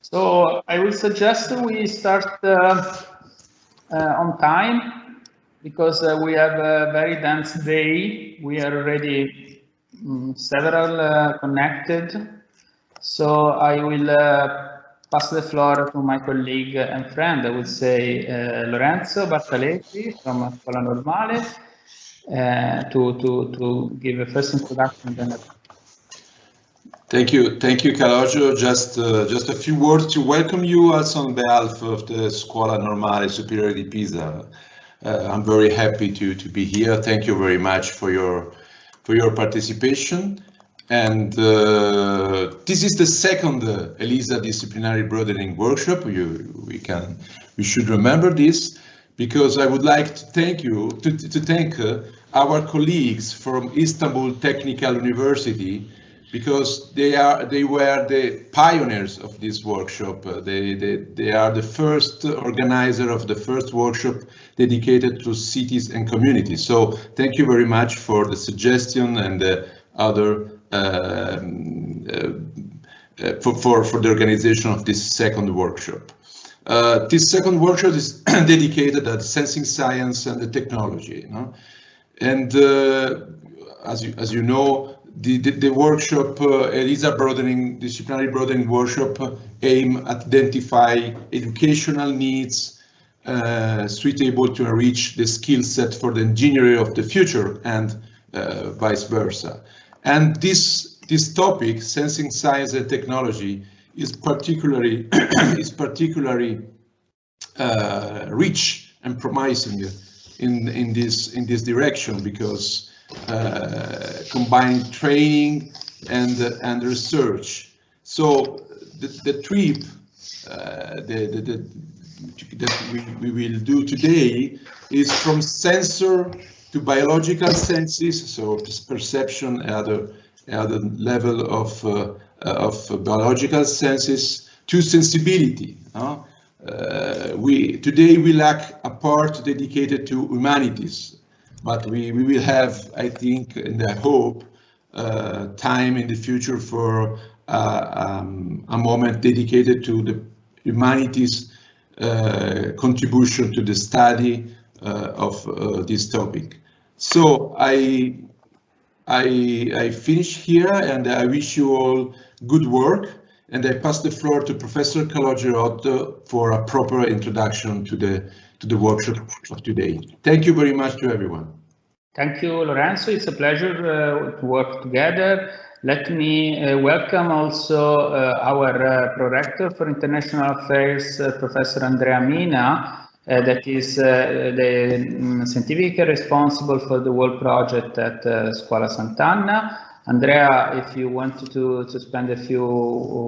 So I would suggest we start on time, because we have a very dense day. We are already several connected. So I will pass the floor to my colleague and friend, I would say Lorenzo Bartaletti from Scuola Normale, to give a first introduction. Then Thank you, Calogero. Just a few words to welcome you also on behalf of the Scuola Normale Superiore di Pisa. I'm very happy to be here. Thank you very much for your participation. And this is the second EELISA Disciplinary Broadening Workshop. We should remember this, because I would like to thank you to thank our colleagues from Istanbul Technical University, because they were the pioneers of this workshop. They are the first organizer of the first workshop dedicated to cities and communities. So thank you very much for the suggestion and the other for the organization of this second workshop. This second workshop is dedicated at sensing science and the technology. And as you know, the workshop, EELISA Disciplinary Broadening Workshop, aim at identify educational needs suitable to enrich the skill set for the engineering of the future, and vice versa. And this topic, sensing science and technology, is particularly rich and promising in this direction, because combining training and research. So the trip that we will do today is from sensor to biological senses, so perception at a level of biological senses, to sensibility. Today we lack a part dedicated to humanities, but we will have, I think, and I hope, time in the future for a moment dedicated to the humanities contribution to the study of this topic. So I finish here, and I wish you all good work, and I pass the floor to Professor Calogero for a proper introduction to the workshop of today. Thank you very much to everyone. Thank you, Lorenzo. It's a pleasure to work together. Let me welcome also our Prorector for International Affairs, Professor Andrea Mina, that is the scientific responsible for the world project at Scuola Sant'Anna. Andrea, if you want to spend a few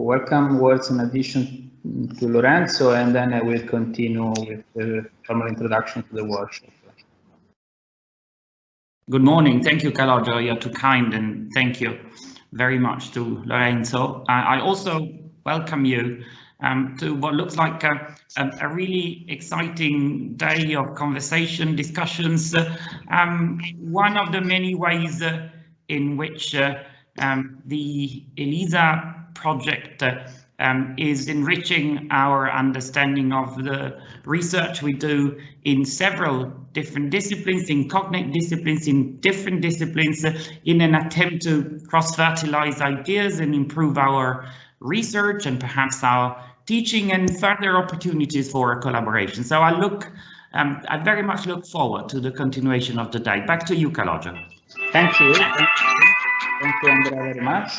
welcome words in addition to Lorenzo, and then I will continue with the formal introduction to the workshop. Good morning. Thank you, Calogero. You're too kind, and thank you very much to Lorenzo. I also welcome you to what looks like a really exciting day of conversation, discussions. One of the many ways in which the EELISA project is enriching our understanding of the research we do in several different disciplines, in cognate disciplines, in different disciplines, in an attempt to cross-fertilize ideas and improve our research and perhaps our teaching and further opportunities for collaboration. So I very much look forward to the continuation of the day. Back to you, Calogero. Thank you, Andrea, very much.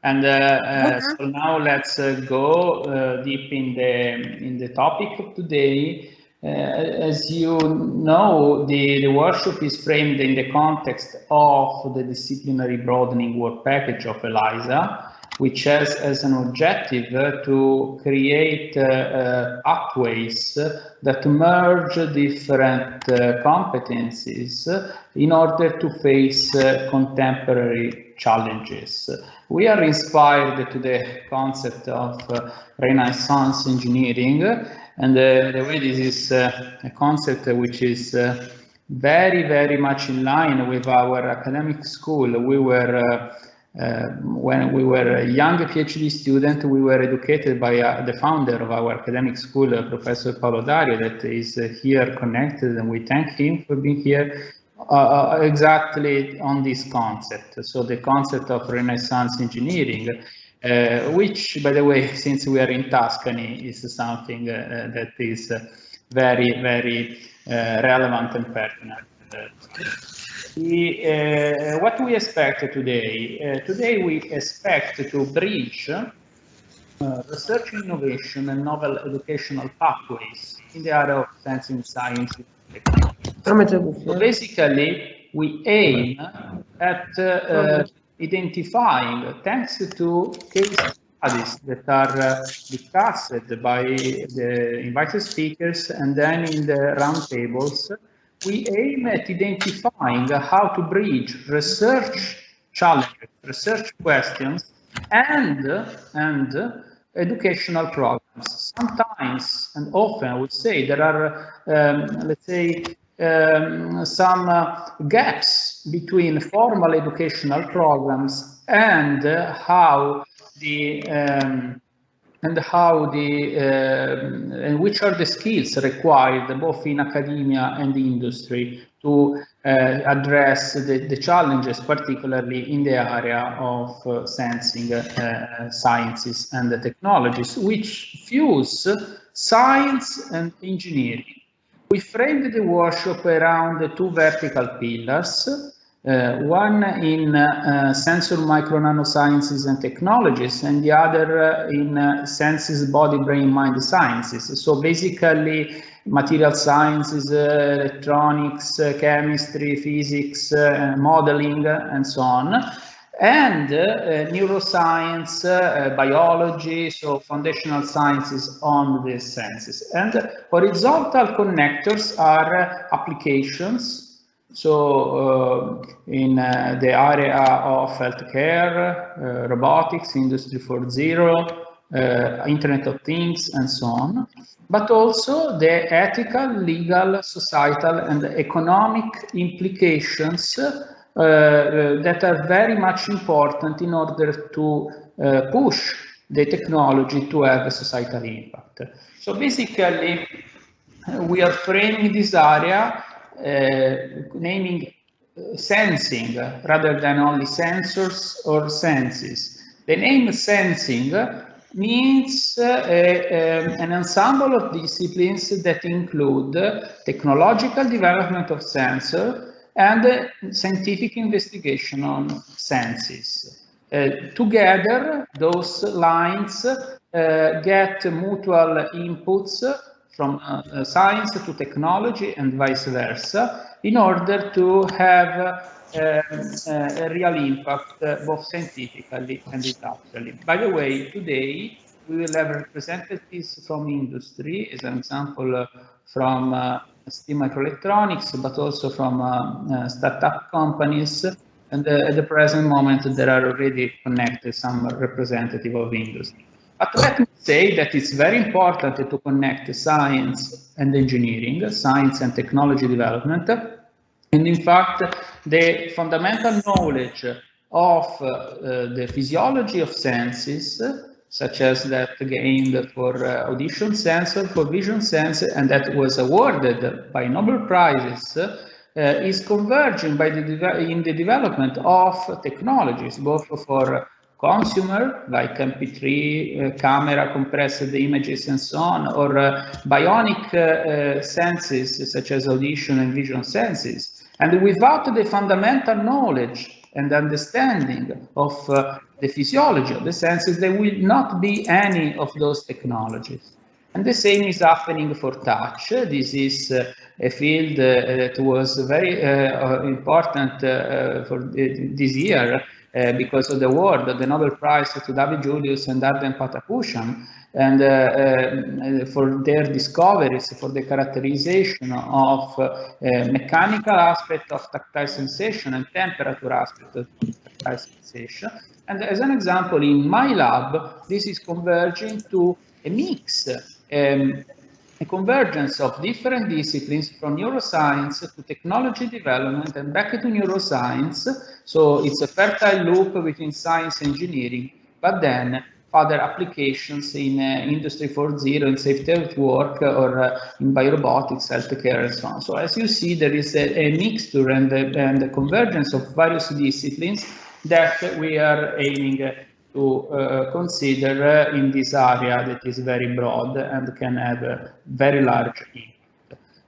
And so now let's go deep in the topic of today. As you know, the workshop is framed in the context of the Disciplinary Broadening Work Package of EELISA, which has as an objective to create pathways that merge different competencies in order to face contemporary challenges. We are inspired to the concept of Renaissance engineering, and the way this is a concept which is very much in line with our academic school. We were when we were a young PhD student, we were educated by the founder of our academic school, Professor Paolo Dario, that is here connected, and we thank him for being here, exactly on this concept. So the concept of Renaissance engineering, which, by the way, since we are in Tuscany, is something that is very, very relevant and pertinent. What we expect today? Today we expect to bridge research innovation and novel educational pathways in the area of sensing science and technology. So basically, we aim at identifying, thanks to case studies that are discussed by the invited speakers and then in the roundtables, we aim at identifying how to bridge research challenges, research questions, and educational programs. Sometimes and often, I would say, there are, let's say, some gaps between formal educational programs and how the and which are the skills required both in academia and industry to address the challenges, particularly in the area of sensing sciences and the technologies, which fuse science and engineering. We framed the workshop around the two vertical pillars, one in sensor micro nanosciences and technologies, and the other in senses, body, brain, mind sciences. So basically, material sciences, electronics, chemistry, physics, modeling, and so on. And neuroscience, biology, so foundational sciences on the senses. And horizontal connectors are applications. So in the area of healthcare, robotics, Industry 4.0, Internet of Things, and so on. But also the ethical, legal, societal, and economic implications that are very much important in order to push the technology to have a societal impact. So basically, we are framing this area, naming sensing rather than only sensors or senses. The name sensing means an ensemble of disciplines that include technological development of sensor and scientific investigation on senses. Together, those lines get mutual inputs from science to technology and vice versa, in order to have a real impact both scientifically and industrially. By the way, today we will have representatives from industry, as an example from STEAM Microelectronics, but also from startup companies. And at the present moment, there are already connected some representative of industry. But let me say that it's very important to connect science and engineering, science and technology development. And in fact, the fundamental knowledge of the physiology of senses, such as that gained for audition sensor, for vision sensor, and that was awarded by Nobel Prizes, is converging in the development of technologies, both for consumer, like MP3, camera, compressed images, and so on, or bionic senses, such as audition and vision senses. And without the fundamental knowledge and understanding of the physiology of the senses, there will not be any of those technologies. And the same is happening for touch. This is a field that was very important for this year because of the award, the Nobel Prize to David Julius and Arden Patapushan, and for their discoveries, for the characterization of mechanical aspect of tactile sensation and temperature aspect of tactile sensation. And as an example, in my lab, this is converging to a mix, a a convergence of different disciplines from neuroscience to technology development and back to neuroscience. So it's a fertile loop between science and engineering, but then other applications in Industry 4.0, in safety at work, or in biorobotics, healthcare, and so on. So as you see, there is a mixture and a convergence of various disciplines that we are aiming to consider in this area that is very broad and can have a very large impact.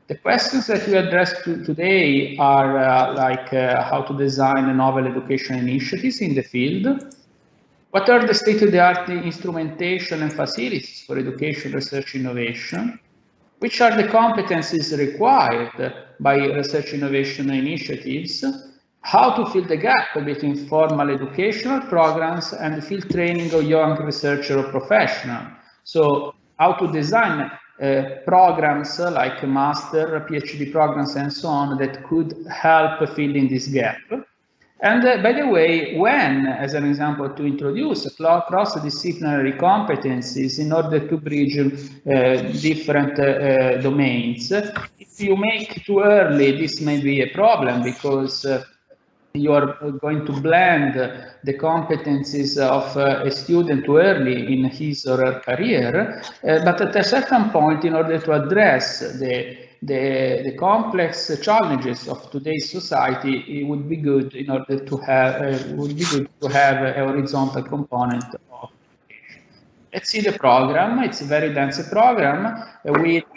The questions that we address today are how to design novel education initiatives in the field. What are the state-of-the-art instrumentation and facilities for education, research, innovation? Which are the competencies required by research innovation initiatives? How to fill the gap between formal educational programs and field training of young researcher or professional? So how to design programs like master, PhD programs, and so on that could help filling this gap. And by the way, when, as an example, to introduce cross-disciplinary competencies in order to bridge different domains. If you make too early, this may be a problem because you are going to blend the competencies of a student too early in his or her career, but at a certain point, in order to address the complex challenges of today's society, it would be good in order to have a horizontal component of education. Let's see the program. It's a very dense program.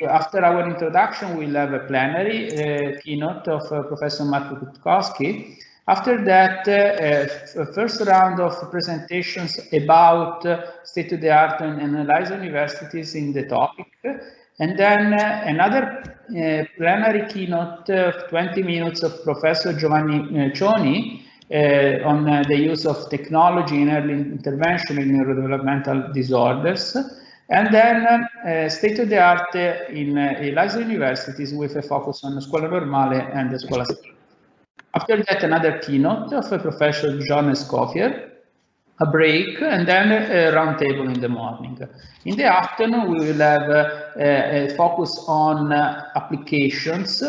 After our introduction, we'll have a plenary keynote of Professor Marco Kutkowski. After that, first round of presentations about state-of-the-art and EELISA universities in the topic. And then another plenary keynote of 20 minutes of Professor Giovanni Cioni on the use of technology in early intervention in neurodevelopmental disorders. And then state-of-the-art in EELISA universities with a focus on Scuola Normale and the Scuola. After that, another keynote of Professor John Escoffier, a break, and then a roundtable in the morning. In the afternoon, we will have a focus on applications.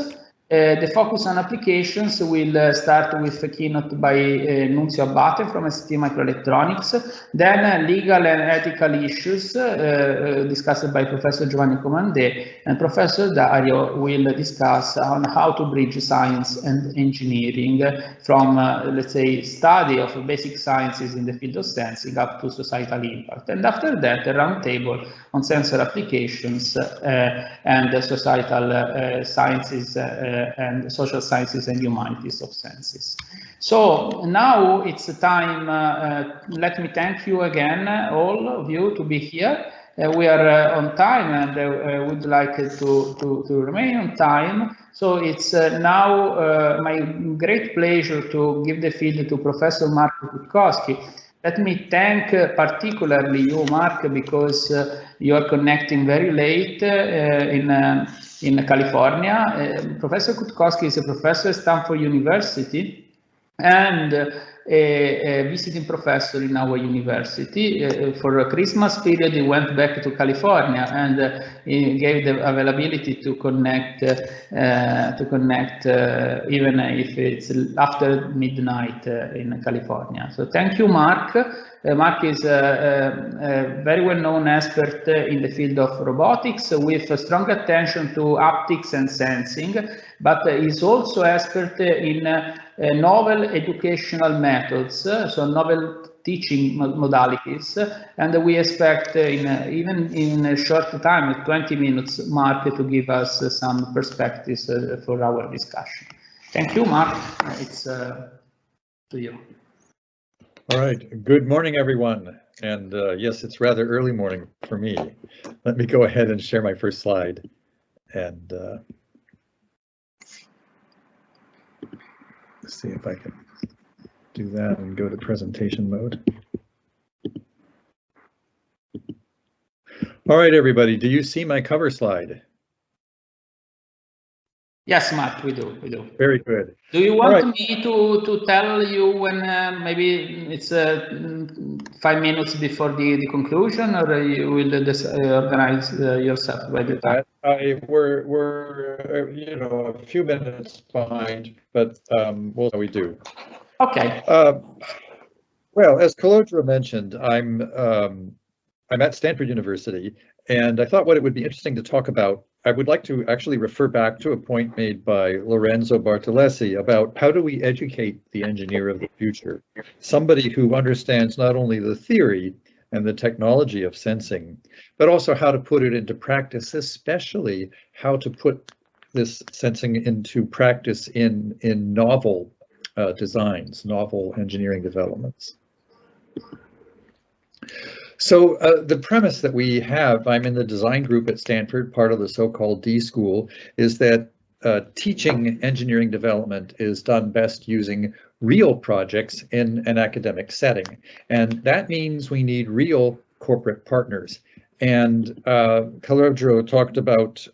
The focus on applications will start with a keynote by Nunzio Abate from ST Microelectronics, then legal and ethical issues discussed by Professor Giovanni Comandè, and Professor Dario will discuss on how to bridge science and engineering from, let's say, study of basic sciences in the field of sensing up to societal impact. And after that, a roundtable on sensor applications and societal sciences and social sciences and humanities of senses. So now it's time. Let me thank you again, all of you, to be here. We are on time, and would like to remain on time. So it's now my great pleasure to give the field to Professor Marco Kutkowski. Let me thank particularly you, Mark, because you are connecting very late in California. Professor Kutkowski is a professor at Stanford University and a visiting professor in our university. For a Christmas period, he went back to California, and he gave the availability to connect even if it's after midnight in California. So thank you, Mark. Mark is a very well-known expert in the field of robotics with a strong attention to haptics and sensing, but is also expert in novel educational methods, so novel teaching modalities, and we expect even in a short time, 20 minutes, Mark to give us some perspectives for our discussion. Thank you, Mark. It's to you. All right. Good morning, everyone. And yes, it's rather early morning for me. Let me go ahead and share my first slide. And let's see if I can do that and go to presentation mode. All right, everybody. Do you see my cover slide? Yes, Mark, we do. Very good. Do you want me to tell you when maybe it's 5 minutes before the conclusion, or you will organize yourself by the time? We're you know, a few minutes behind, but we'll see how we do. Okay. Well, as Calogero mentioned, I'm at Stanford University, and I thought what it would be interesting to talk about, I would like to actually refer back to a point made by Lorenzo Bartolesi about how do we educate the engineer of the future, somebody who understands not only the theory and the technology of sensing, but also how to put it into practice, especially how to put this sensing into practice in novel designs, novel engineering developments. So the premise that we have, I'm in the design group at Stanford, part of the so-called D School, is that teaching engineering development is done best using real projects in an academic setting. And that means we need real corporate partners. And Calogero talked about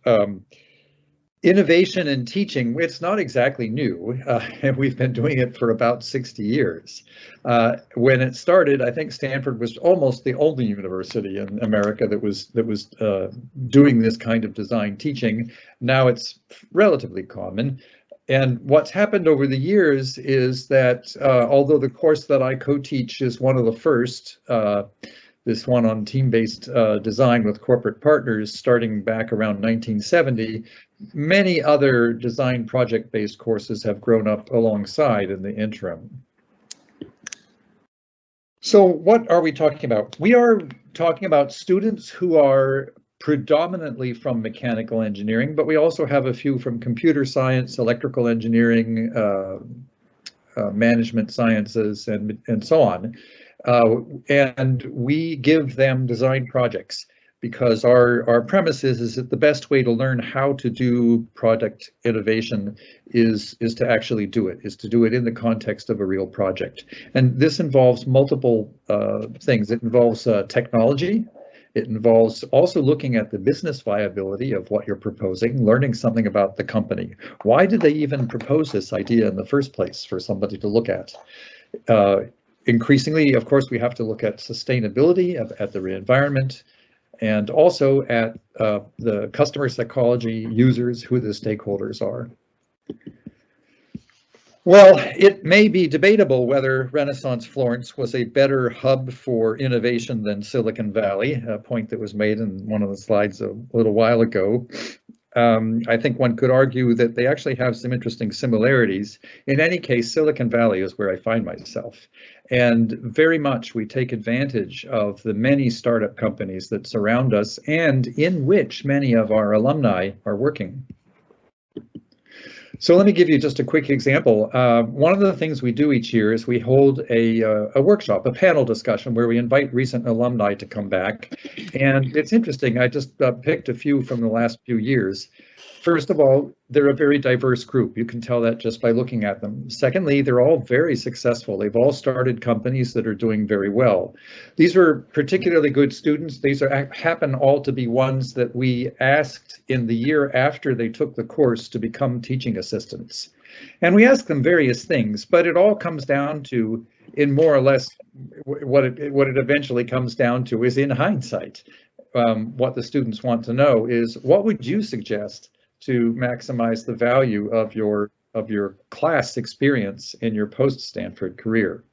innovation in teaching. It's not exactly new, and we've been doing it for about 60 years. When it started, I think Stanford was almost the only university in America that was doing this kind of design teaching. Now it's relatively common. And what's happened over the years is that although the course that I co-teach is one of the first, this one on team-based design with corporate partners starting back around 1970, many other design project-based courses have grown up alongside in the interim. So what are we talking about? We are talking about students who are predominantly from mechanical engineering, but we also have a few from computer science, electrical engineering, management sciences, and so on. And we give them design projects because our premise is that the best way to learn how to do product innovation is to actually do it, is to do it in the context of a real project. And this involves multiple things. It involves technology. It involves also looking at the business viability of what you're proposing, learning something about the company. Why did they even propose this idea in the first place for somebody to look at? Increasingly, of course, we have to look at sustainability, at the environment, and also at the customer psychology, users, who the stakeholders are. Well, it may be debatable whether Renaissance Florence was a better hub for innovation than Silicon Valley, a point that was made in one of the slides a little while ago. I think one could argue that they actually have some interesting similarities. In any case, Silicon Valley is where I find myself. And very much we take advantage of the many startup companies that surround us and in which many of our alumni are working. So let me give you just a quick example. One of the things we do each year is we hold a workshop, a panel discussion where we invite recent alumni to come back. And it's interesting, I just picked a few from the last few years. First of all, they're a very diverse group. You can tell that just by looking at them. Secondly, they're all very successful. They've all started companies that are doing very well. These are particularly good students. These happen all to be ones that we asked in the year after they took the course to become teaching assistants. And we asked them various things, but it all comes down to, in more or less, what it eventually comes down to is in hindsight. What the students want to know is, what would you suggest to maximize the value of your class experience in your post-Stanford career?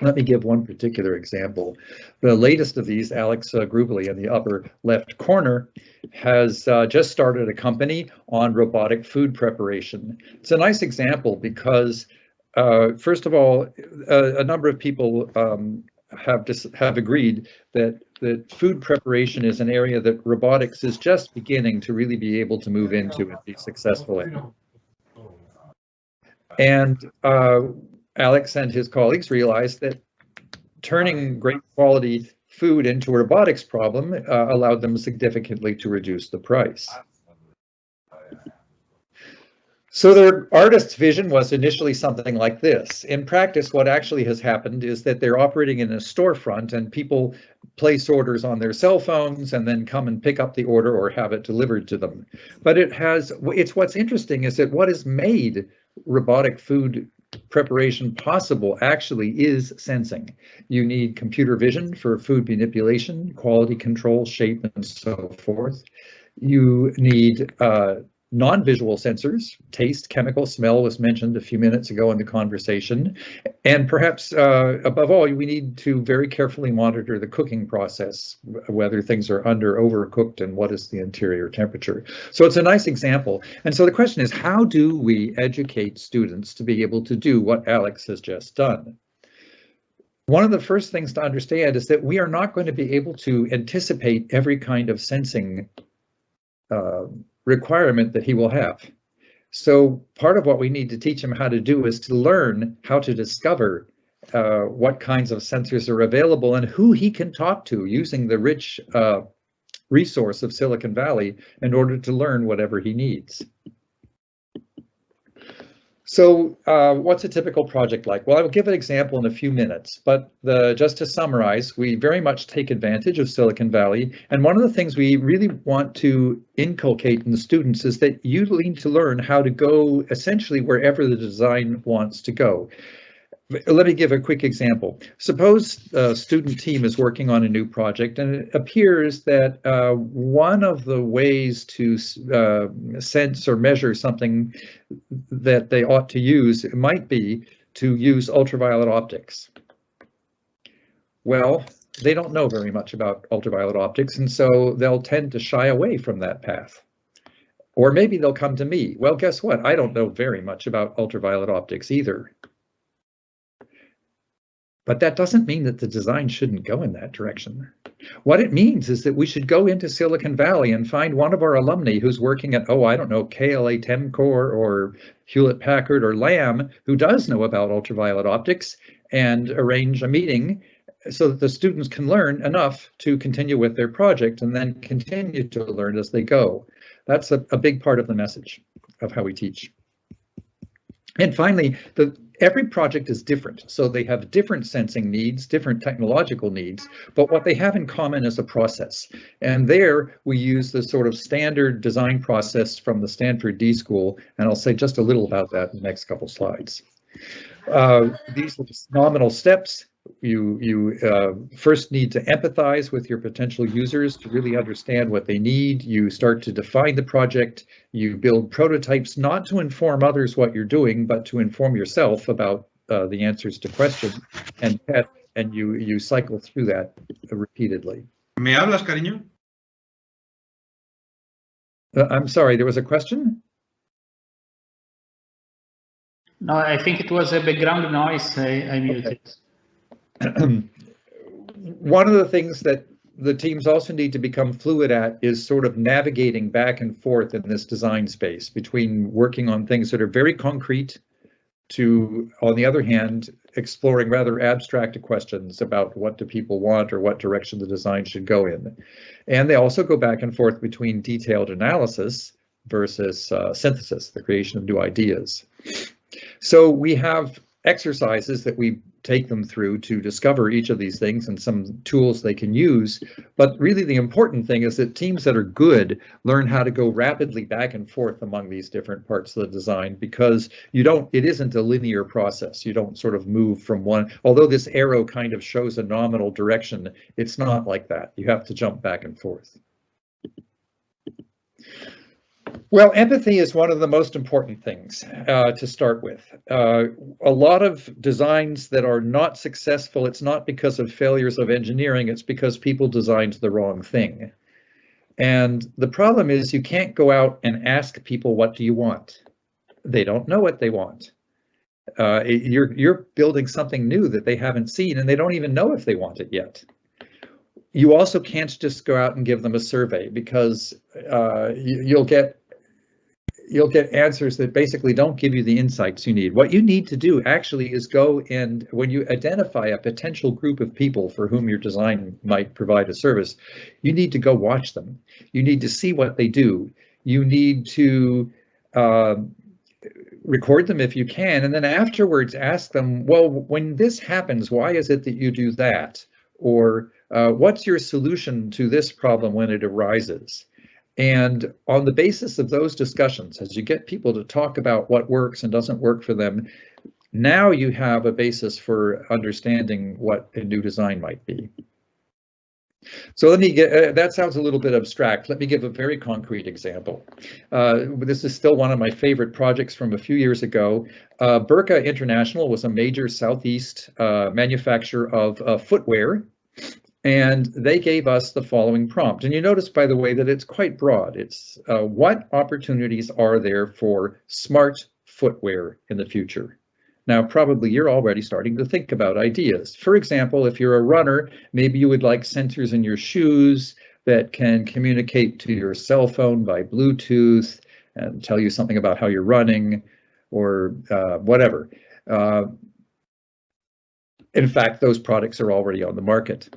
Let me give one particular example. The latest of these, Alex Grubely in the upper left corner, has just started a company on robotic food preparation. It's a nice example because, first of all, a number of people have agreed that food preparation is an area that robotics is just beginning to really be able to move into and be successful in. And Alex and his colleagues realized that turning great quality food into a robotics problem allowed them significantly to reduce the price. So their artist's vision was initially something like this. In practice, what actually has happened is that they're operating in a storefront and people place orders on their cell phones and then come and pick up the order or have it delivered to them. But it's what's interesting is that what has made robotic food preparation possible actually is sensing. You need computer vision for food manipulation, quality control, shape, and so forth. You need non-visual sensors. Taste, chemical, smell was mentioned a few minutes ago in the conversation. And perhaps above all, we need to very carefully monitor the cooking process, whether things are under, overcooked, and what is the interior temperature. So it's a nice example. And so the question is, how do we educate students to be able to do what Alex has just done? One of the first things to understand is that we are not going to be able to anticipate every kind of sensing requirement that he will have. So part of what we need to teach him how to do is to learn how to discover what kinds of sensors are available and who he can talk to using the rich resource of Silicon Valley in order to learn whatever he needs. So what's a typical project like? Well, I will give an example in a few minutes, but just to summarize, we very much take advantage of Silicon Valley. And one of the things we really want to inculcate in the students is that you need to learn how to go essentially wherever the design wants to go. Let me give a quick example. Suppose a student team is working on a new project and it appears that one of the ways to sense or measure something that they ought to use might be to use ultraviolet optics. Well, they don't know very much about ultraviolet optics, and so they'll tend to shy away from that path. Or maybe they'll come to me. Well, guess what? I don't know very much about ultraviolet optics either. But that doesn't mean that the design shouldn't go in that direction. What it means is that we should go into Silicon Valley and find one of our alumni who's working at, oh, I don't know, KLA-Temcor or Hewlett-Packard or Lam, who does know about ultraviolet optics, and arrange a meeting so that the students can learn enough to continue with their project and then continue to learn as they go. That's a big part of the message of how we teach. And finally, every project is different, so they have different sensing needs, different technological needs, but what they have in common is a process. And there we use the sort of standard design process from the Stanford D School, and I'll say just a little about that in the next couple slides. These are the nominal steps. You first need to empathize with your potential users to really understand what they need. You start to define the project. You build prototypes, not to inform others what you're doing, but to inform yourself about the answers to questions, and you cycle through that repeatedly. ¿Me hablas, cariño? I'm sorry, there was a question? No, I think it was a background noise. I muted. Okay. One of the things that the teams also need to become fluid at is sort of navigating back and forth in this design space between working on things that are very concrete to, on the other hand, exploring rather abstract questions about what do people want or what direction the design should go in. And they also go back and forth between detailed analysis versus synthesis, the creation of new ideas. So we have exercises that we take them through to discover each of these things and some tools they can use. But really the important thing is that teams that are good learn how to go rapidly back and forth among these different parts of the design, because it isn't a linear process. You don't sort of move from one, although this arrow kind of shows a nominal direction, it's not like that. You have to jump back and forth. Well, empathy is one of the most important things to start with. A lot of designs that are not successful, it's not because of failures of engineering, it's because people designed the wrong thing. And the problem is you can't go out and ask people, what do you want? They don't know what they want. You're building something new that they haven't seen, and they don't even know if they want it yet. You also can't just go out and give them a survey, because you'll get answers that basically don't give you the insights you need. What you need to do actually is go and, when you identify a potential group of people for whom your design might provide a service, you need to go watch them. You need to see what they do. You need to record them if you can, and then afterwards ask them, well, when this happens, why is it that you do that? Or what's your solution to this problem when it arises? And on the basis of those discussions, as you get people to talk about what works and doesn't work for them, Now you have a basis for understanding what a new design might be. So let me get, that sounds a little bit abstract. Let me give a very concrete example. This is still one of my favorite projects from a few years ago. Birka International was a major Southeast manufacturer of footwear, and they gave us the following prompt. And you notice, by the way, that it's quite broad. It's what opportunities are there for smart footwear in the future? Now, probably you're already starting to think about ideas. For example, if you're a runner, maybe you would like sensors in your shoes that can communicate to your cell phone by Bluetooth and tell you something about how you're running, or whatever. In fact, those products are already on the market.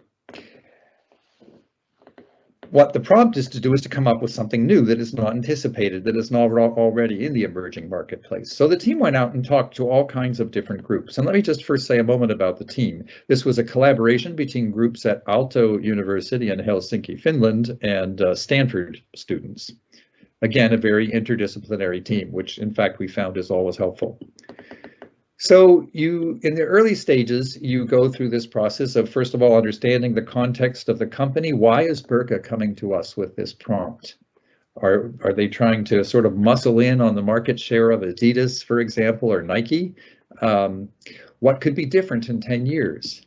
What the prompt is to do is to come up with something new that is not anticipated, that is not already in the emerging marketplace. So the team went out and talked to all kinds of different groups. And let me just first say a moment about the team. This was a collaboration between groups at Aalto University in Helsinki, Finland, and Stanford students. Again, a very interdisciplinary team, which in fact we found is always helpful. So in the early stages, you go through this process of, first of all, understanding the context of the company. Why is Birka coming to us with this prompt? Are they trying to sort of muscle in on the market share of Adidas, for example, or Nike? What could be different in 10 years?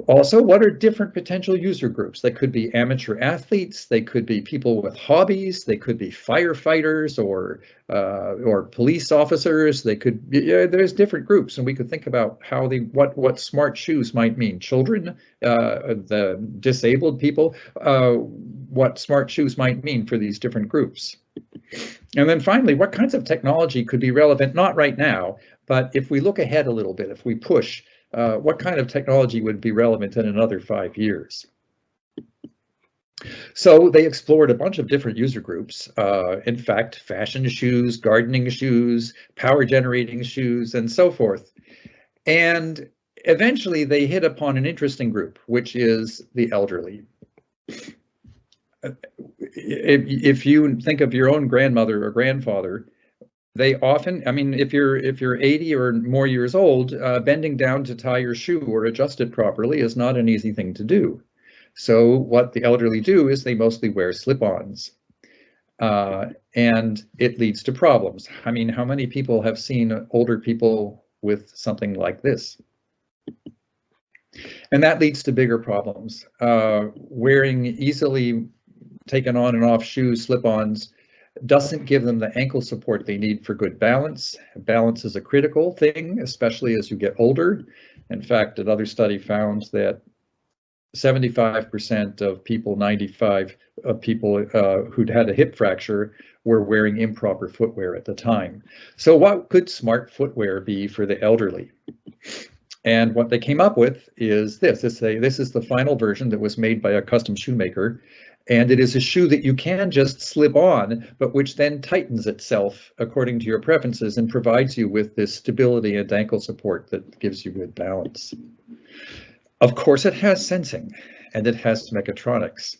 Also, what are different potential user groups? They could be amateur athletes, they could be people with hobbies, they could be firefighters or police officers. They could be, there's different groups, and we could think about how what smart shoes might mean. Children, the disabled people, what smart shoes might mean for these different groups. And then finally, what kinds of technology could be relevant, not right now, but if we look ahead a little bit, if we push, what kind of technology would be relevant in another 5 years? So they explored a bunch of different user groups. In fact, fashion shoes, gardening shoes, power generating shoes, and so forth. And eventually they hit upon an interesting group, which is the elderly. If you think of your own grandmother or grandfather, they often, I mean, if you're 80 or more years old, bending down to tie your shoe or adjust it properly is not an easy thing to do. So what the elderly do is they mostly wear slip-ons, and it leads to problems. I mean, how many people have seen older people with something like this? And that leads to bigger problems. Wearing easily taken on and off shoes, slip-ons, doesn't give them the ankle support they need for good balance. Balance is a critical thing, especially as you get older. In fact, another study found that 75% of people, 95% of people who'd had a hip fracture were wearing improper footwear at the time. So what could smart footwear be for the elderly? And what they came up with is this. This is the final version that was made by a custom shoemaker. And it is a shoe that you can just slip on, but which then tightens itself according to your preferences and provides you with this stability and ankle support that gives you good balance. Of course, it has sensing, and it has mechatronics,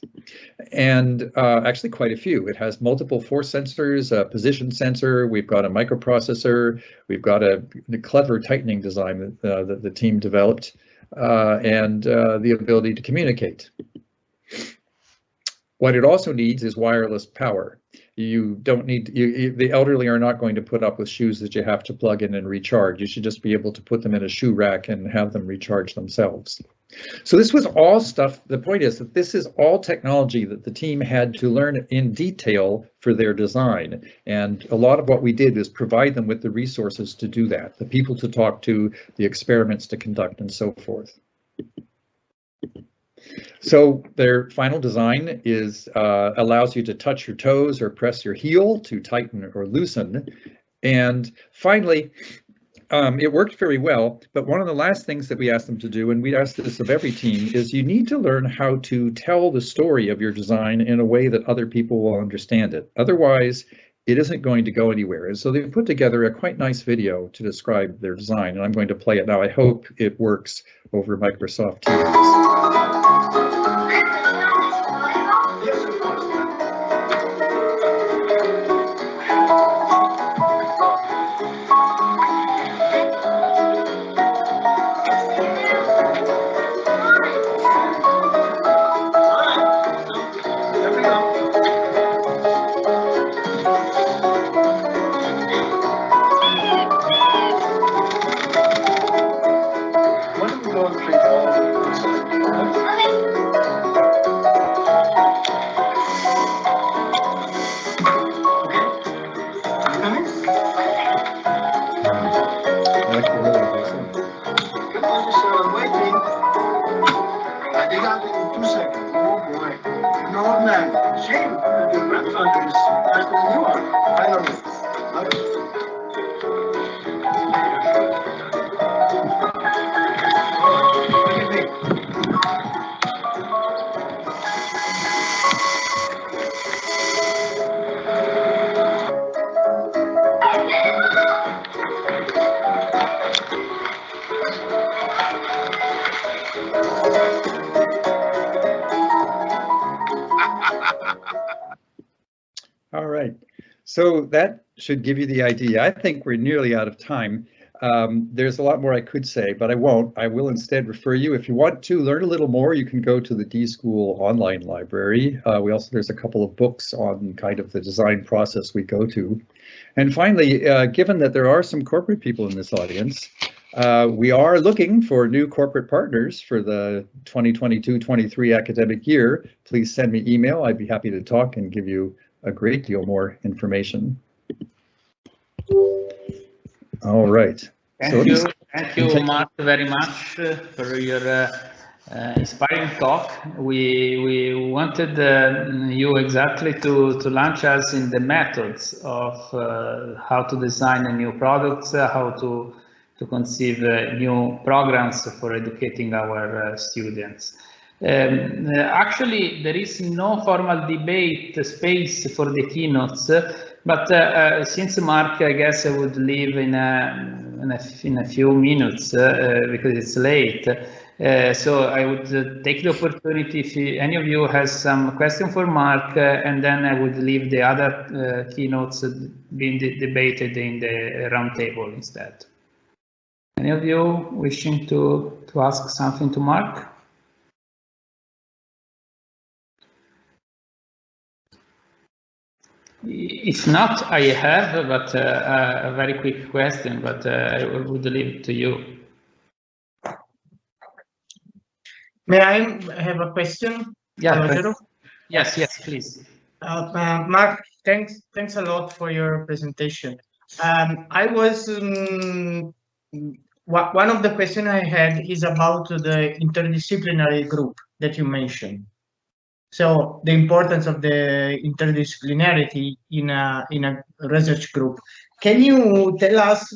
and actually quite a few. It has multiple force sensors, a position sensor, we've got a microprocessor, we've got a clever tightening design that the team developed, and the ability to communicate. What it also needs is wireless power. You don't need, the elderly are not going to put up with shoes that you have to plug in and recharge. You should just be able to put them in a shoe rack and have them recharge themselves. So this was all stuff, the point is that this is all technology that the team had to learn in detail for their design. And a lot of what we did is provide them with the resources to do that, the people to talk to, the experiments to conduct, and so forth. So their final design is allows you to touch your toes or press your heel to tighten or loosen. And finally, it worked very well. But one of the last things that we asked them to do, and we asked this of every team, is you need to learn how to tell the story of your design in a way that other people will understand it. Otherwise, it isn't going to go anywhere. And so they put together a quite nice video to describe their design, and I'm going to play it now. I hope it works over Microsoft Teams. like to really do so. Waiting. They got it in 2 seconds. Oh boy. Normale. Shame. Your grandfather is faster than you are. Finally. What do you think? All right, so that should give you the idea. I think we're nearly out of time. There's a lot more I could say, but I won't. I will instead refer you. If you want to learn a little more, you can go to the D-School online library. There's a couple of books on kind of the design process we go to. And finally, given that there are some corporate people in this audience, we are looking for new corporate partners for the 2022-23 academic year. Please send me email. I'd be happy to talk and give you a great deal more information. All right. Thank you, Mark, very much for your inspiring talk. We wanted you exactly to launch us in the methods of how to design a new products, how to conceive new programs for educating our students. Actually, there is no formal debate space for the keynotes, but since Mark, I guess I would leave in a few minutes because it's late. So I would take the opportunity if any of you has some question for Mark, and then I would leave the other keynotes being debated in the roundtable instead. Any of you wishing to ask something to Mark? If not, I have, but a very quick question, but I would leave it to you. May I have a question? Yeah. Yes, please. Mark, thanks a lot for your presentation. I was one of the questions I had is about the interdisciplinary group that you mentioned. So the importance of the interdisciplinarity in a research group. Can you tell us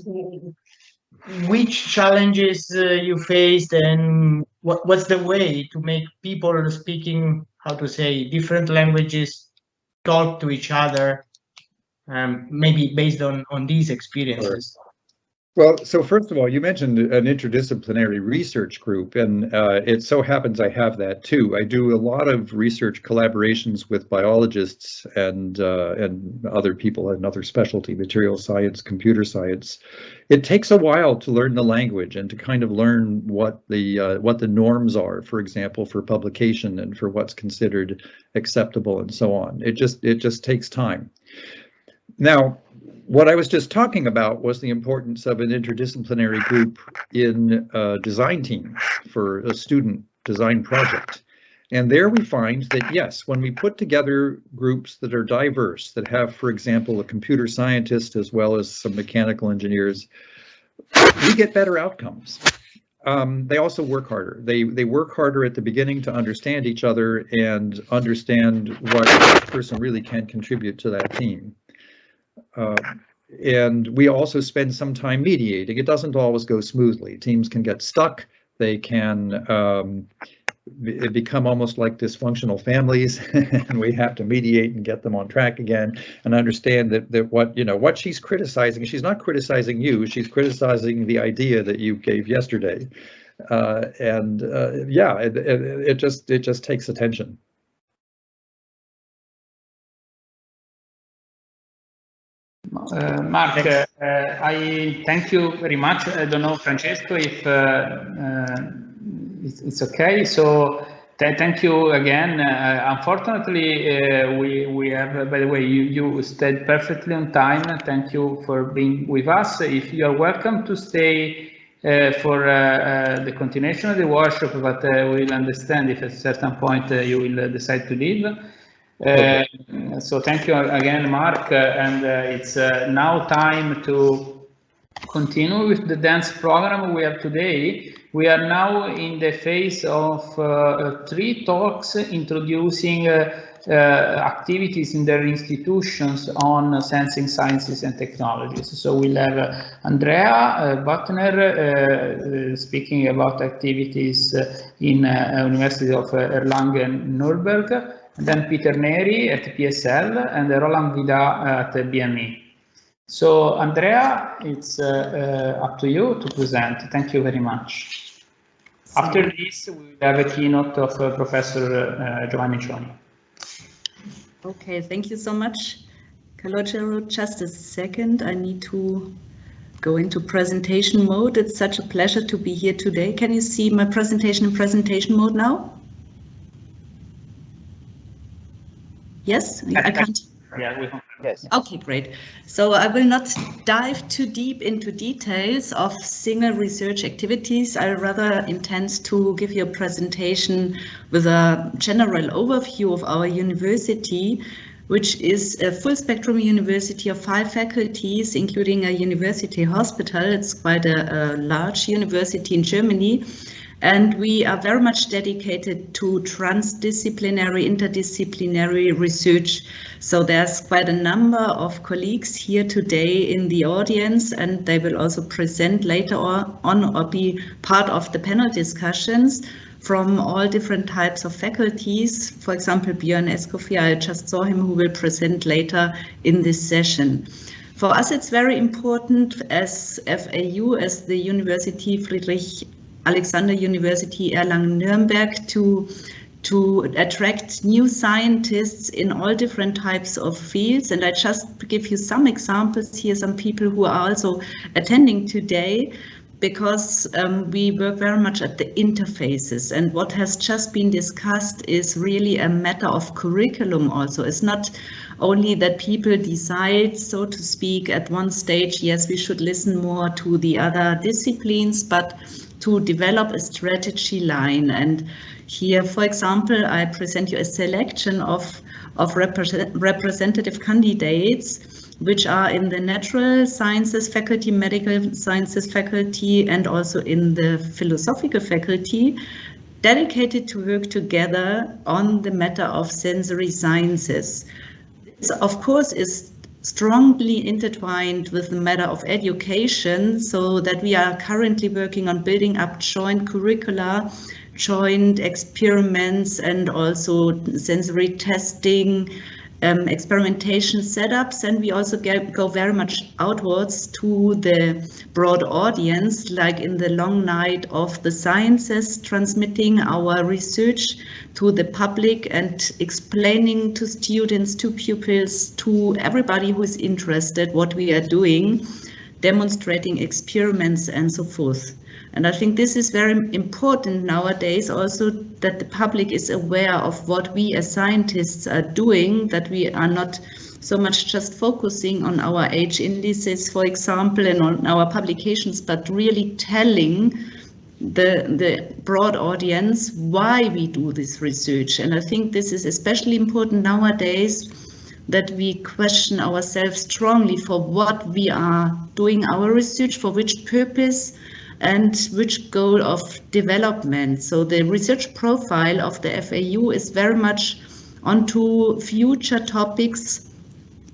which challenges you faced and what's the way to make people speaking, how to say, different languages talk to each other, maybe based on these experiences? Well, so first of all, you mentioned an interdisciplinary research group, and it so happens I have that too. I do a lot of research collaborations with biologists and other people in other specialty, material science, computer science. It takes a while to learn the language and to kind of learn what the norms are, for example, for publication and for what's considered acceptable and so on. It just takes time. Now, what I was just talking about was the importance of an interdisciplinary group in a design team for a student design project. And there we find that, yes, when we put together groups that are diverse, that have, for example, a computer scientist as well as some mechanical engineers, we get better outcomes. They also work harder. They work harder at the beginning to understand each other and understand what each person really can contribute to that team. And we also spend some time mediating. It doesn't always go smoothly. Teams can get stuck. They can become almost like dysfunctional families, and we have to mediate and get them on track again and understand that what she's criticizing, she's not criticizing you, she's criticizing the idea that you gave yesterday. Yeah, it just takes attention. Mark, I thank you very much. I don't know, Francesco, if it's okay. So thank you again. Unfortunately, we have, by the way, you stayed perfectly on time. Thank you for being with us. If you are welcome to stay for the continuation of the workshop, but we will understand if at a certain point you will decide to leave. So thank you again, Mark, and it's now time to continue with the dance program we have today. We are now in the phase of 3 talks introducing activities in their institutions on sensing sciences and technologies. So we'll have Andrea Buttner speaking about activities in University of Erlangen-Nürnberg, and then Peter Neri at PSL and Roland Vida at BME. So Andrea, it's up to you to present. Thank you very much. After this, we will have a keynote of Professor Giovanni Cioni. Okay, thank you so much, Calogero. Just a second, I need to go into presentation mode. It's such a pleasure to be here today. Can you see my presentation in presentation mode now? Yes, I can't. Yeah, yes. Okay, great. So I will not dive too deep into details of single research activities. I rather intend to give you a presentation with a general overview of our university, which is a full spectrum university of 5 faculties, including a university hospital. It's quite a large university in Germany. And we are very much dedicated to transdisciplinary, interdisciplinary research. So there's quite a number of colleagues here today in the audience, and they will also present later on or be part of the panel discussions from all different types of faculties. For example, Björn Escoffier, I just saw him, who will present later in this session. For us, it's very important as FAU, as the University Friedrich-Alexander-Universität Erlangen-Nürnberg, to attract new scientists in all different types of fields. And I just give you some examples here, some people who are also attending today, because we work very much at the interfaces. And what has just been discussed is really a matter of curriculum also. It's not only that people decide, so to speak, at one stage, yes, we should listen more to the other disciplines, but to develop a strategy line. And here, for example, I present you a selection of representative candidates, which are in the natural sciences faculty, medical sciences faculty, and also in the philosophical faculty, dedicated to work together on the matter of sensory sciences. This, of course, is strongly intertwined with the matter of education, so that we are currently working on building up joint curricula, joint experiments, and also sensory testing, experimentation setups, and we also go very much outwards to the broad audience, like in the long night of the sciences, transmitting our research to the public and explaining to students, to pupils, to everybody who is interested what we are doing, demonstrating experiments and so forth. And I think this is very important nowadays also, that the public is aware of what we as scientists are doing, that we are not so much just focusing on our age indices, for example, and on our publications, but really telling the broad audience why we do this research. And I think this is especially important nowadays, that we question ourselves strongly for what we are doing our research, for which purpose, and which goal of development. So the research profile of the FAU is very much onto future topics,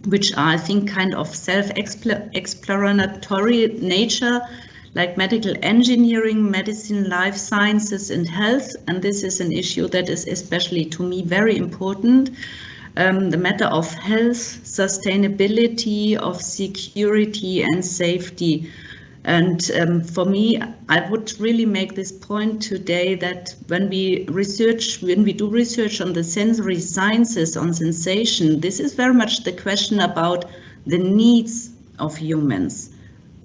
which are, I think, kind of self-explanatory nature, like medical engineering, medicine, life sciences, and health. And this is an issue that is especially to me very important. The matter of health, sustainability, of security and safety. And for me, I would really make this point today, that when we do research on the sensory sciences, on sensation, this is very much the question about the needs of humans.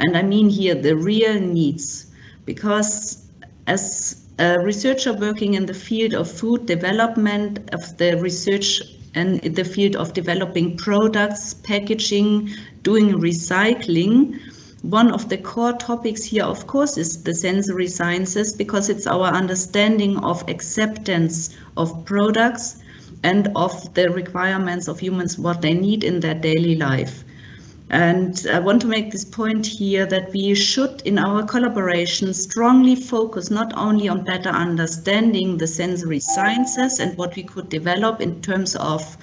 And I mean here the real needs, because as a researcher working in the field of food development, of the research and in the field of developing products, packaging, doing recycling, one of the core topics here, of course, is the sensory sciences, because it's our understanding of acceptance of products and of the requirements of humans, what they need in their daily life. And I want to make this point here that we should, in our collaboration, strongly focus not only on better understanding the sensory sciences and what we could develop in terms of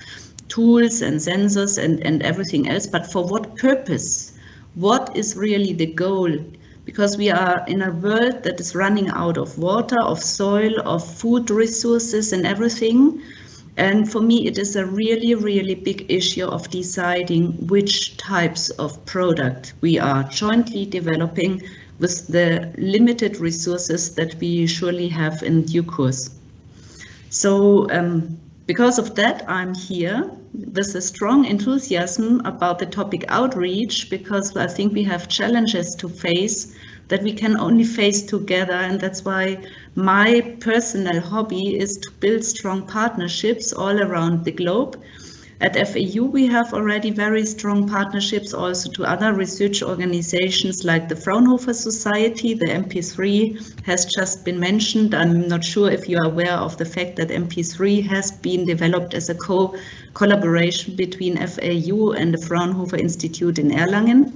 tools and sensors and everything else, but for what purpose? What is really the goal? Because we are in a world that is running out of water, of soil, of food resources and everything. And for me, it is a really, really big issue of deciding which types of product we are jointly developing with the limited resources that we surely have in due course. So because of that, I'm here with a strong enthusiasm about the topic outreach, because I think we have challenges to face that we can only face together, and that's why my personal hobby is to build strong partnerships all around the globe. At FAU we have already very strong partnerships also to other research organizations like the Fraunhofer Society. The MP3 has just been mentioned. I'm not sure if you are aware of the fact that MP3 has been developed as a collaboration between FAU and the Fraunhofer Institute in Erlangen.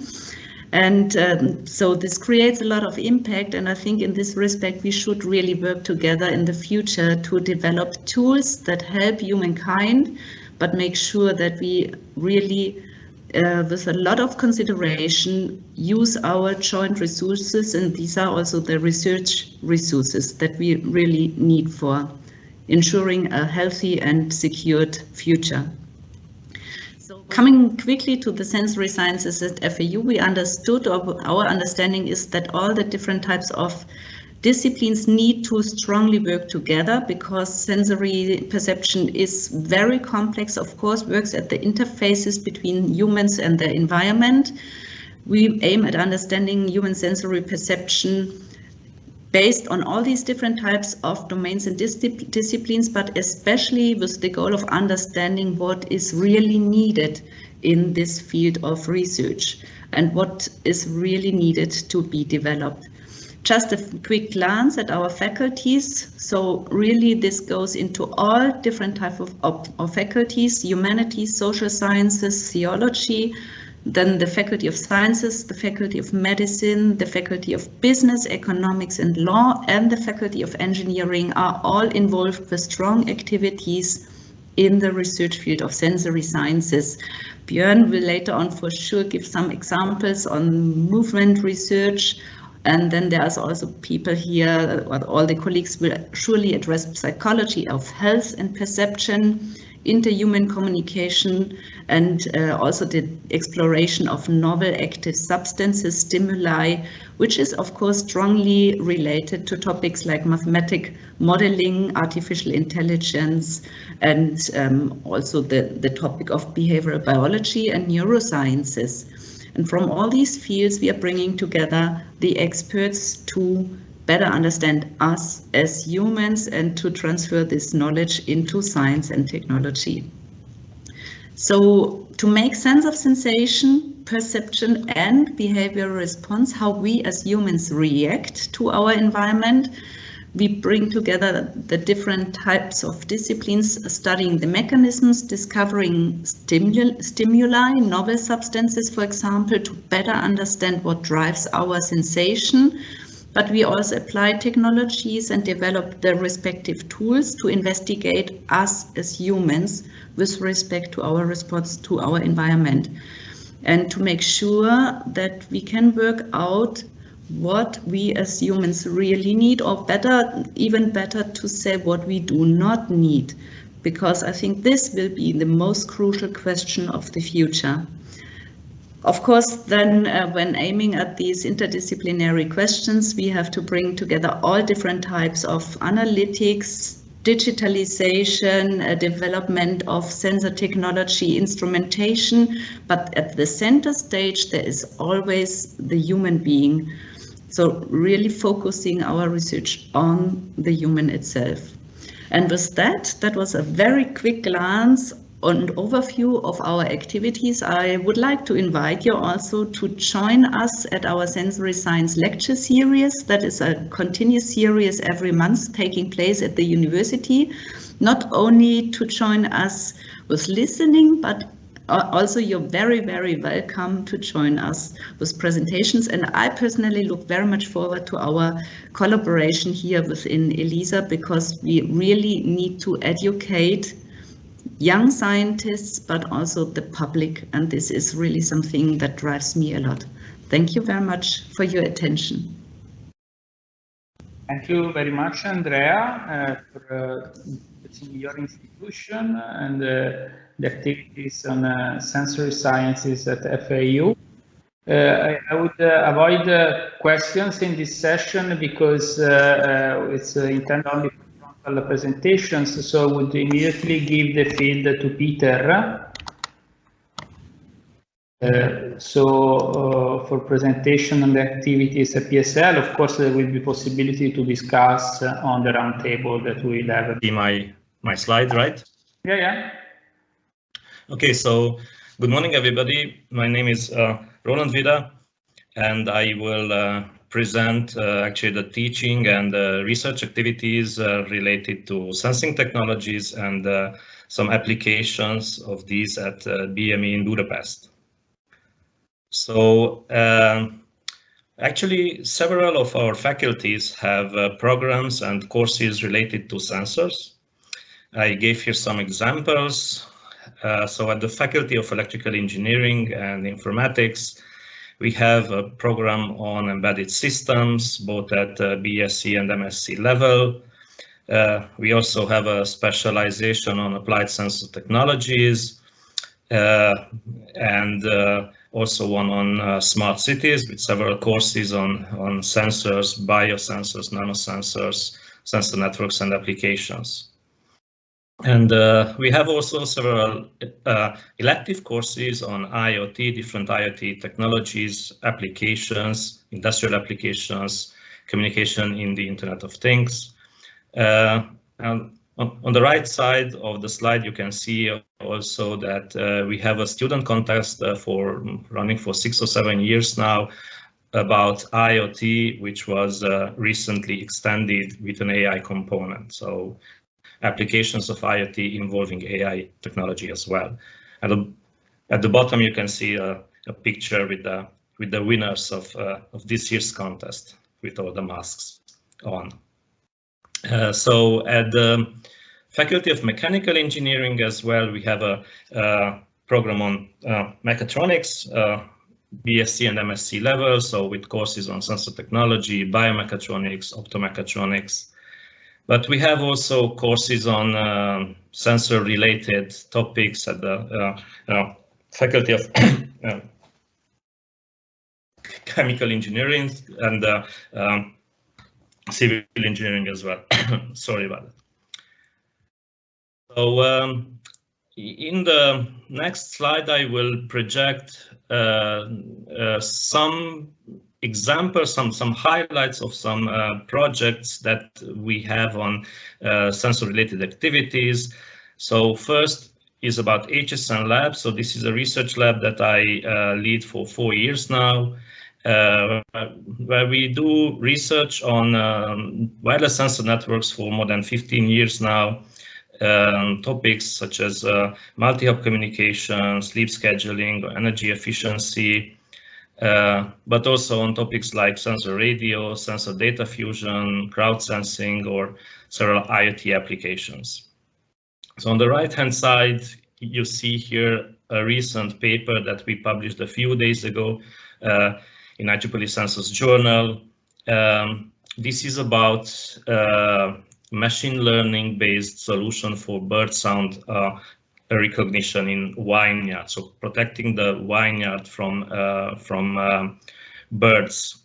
And so this creates a lot of impact, and I think in this respect we should really work together in the future to develop tools that help humankind, but make sure that we really, with a lot of consideration, use our joint resources, and these are also the research resources that we really need for ensuring a healthy and secured future. Coming quickly to the sensory sciences at FAU, we understood, or our understanding is that all the different types of disciplines need to strongly work together, because sensory perception is very complex, of course, works at the interfaces between humans and their environment. We aim at understanding human sensory perception based on all these different types of domains and disciplines, but especially with the goal of understanding what is really needed in this field of research and what is really needed to be developed. Just a quick glance at our faculties. So really this goes into all different types of faculties: humanities, social sciences, theology, then the Faculty of Sciences, the Faculty of Medicine, the Faculty of Business, Economics and Law, and the Faculty of Engineering are all involved with strong activities in the research field of sensory sciences. Björn will later on for sure give some examples on movement research, and then there's also people here, all the colleagues will surely address psychology of health and perception, interhuman communication, and also the exploration of novel active substances, stimuli, which is of course strongly related to topics like mathematic modeling, artificial intelligence, and also the topic of behavioral biology and neurosciences. And from all these fields, we are bringing together the experts to better understand us as humans and to transfer this knowledge into science and technology. So to make sense of sensation, perception and behavioral response, how we as humans react to our environment, we bring together the different types of disciplines, studying the mechanisms, discovering stimuli, novel substances, for example, to better understand what drives our sensation. But we also apply technologies and develop the respective tools to investigate us as humans with respect to our response to our environment, and to make sure that we can work out what we as humans really need, or better, even better to say what we do not need, because I think this will be the most crucial question of the future. Of course, then when aiming at these interdisciplinary questions, we have to bring together all different types of analytics, digitalization, development of sensor technology, instrumentation, but at the center stage there is always the human being. So really focusing our research on the human itself. And with that, that was a very quick glance and overview of our activities. I would like to invite you also to join us at our Sensory Science lecture series. That is a continuous series every month taking place at the university. Not only to join us with listening, but also you're very, very welcome to join us with presentations. And I personally look very much forward to our collaboration here within ELISA, because we really need to educate young scientists, but also the public. And this is really something that drives me a lot. Thank you very much for your attention. Thank you very much, Andrea, for your institution and the activities on sensory sciences at FAU. I would avoid questions in this session because it's intended only for frontal presentations, so I would immediately give the field to Peter. For presentation on the activities at PSL, of course, there will be possibility to discuss on the roundtable that we'll have. See my slide, right? Yeah. Okay, so good morning, everybody. My name is Roland Vida, and I will present actually the teaching and research activities related to sensing technologies and some applications of these at BME in Budapest. So actually, several of our faculties have programs and courses related to sensors. I gave here some examples. So at the Faculty of Electrical Engineering and Informatics, we have a program on embedded systems, both at BSc and MSc level. We also have a specialization on applied sensor technologies, and also one on smart cities, with several courses on sensors, biosensors, nanosensors, sensor networks and applications. And we have also several elective courses on IoT, different IoT technologies, applications, industrial applications, communication in the Internet of Things. And on the right side of the slide, you can see also that we have a student contest for running for 6 or 7 years now about IoT, which was recently extended with an AI component. So applications of IoT involving AI technology as well. And at the bottom, you can see a picture with the winners of this year's contest with all the masks on. So at the Faculty of Mechanical Engineering as well, we have a program on mechatronics, BSc and MSc level, so with courses on sensor technology, biomechatronics, optomechatronics. But we have also courses on sensor-related topics at the Faculty of Chemical Engineering and Civil Engineering as well. Sorry about that. So in the next slide, I will project some examples, some highlights of some projects that we have on sensor-related activities. So first is about Hsn Lab. So this is a research lab that I lead for 4 years now, where we do research on wireless sensor networks for more than 15 years now. Topics such as multi-hop communication, sleep scheduling, or energy efficiency, but also on topics like sensor radio, sensor data fusion, crowd sensing, or several IoT applications. So on the right-hand side, you see here a recent paper that we published a few days ago in IEEE Sensors Journal. This is about machine learning based solution for bird sound recognition in vineyard, so protecting the vineyard from birds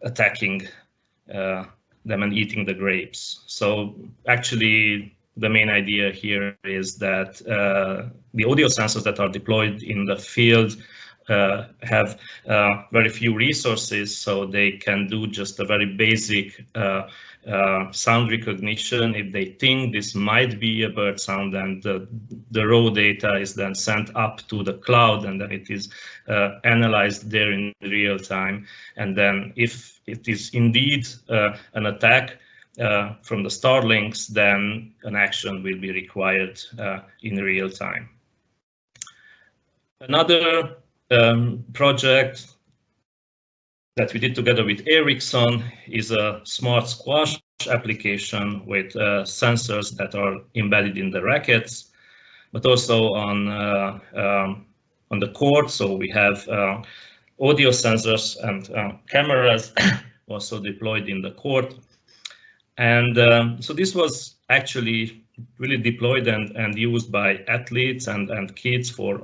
attacking them and eating the grapes. So actually the main idea here is that the audio sensors that are deployed in the field have very few resources, so they can do just a very basic sound recognition. If they think this might be a bird sound, and the raw data is then sent up to the cloud, and then it is analyzed there in real time. And then if it is indeed an attack from the Starlinks, then an action will be required in real time. Another project that we did together with Ericsson is a smart squash application with sensors that are embedded in the rackets, but also on the court. So we have audio sensors and cameras also deployed in the court. And so this was actually really deployed and used by athletes and kids for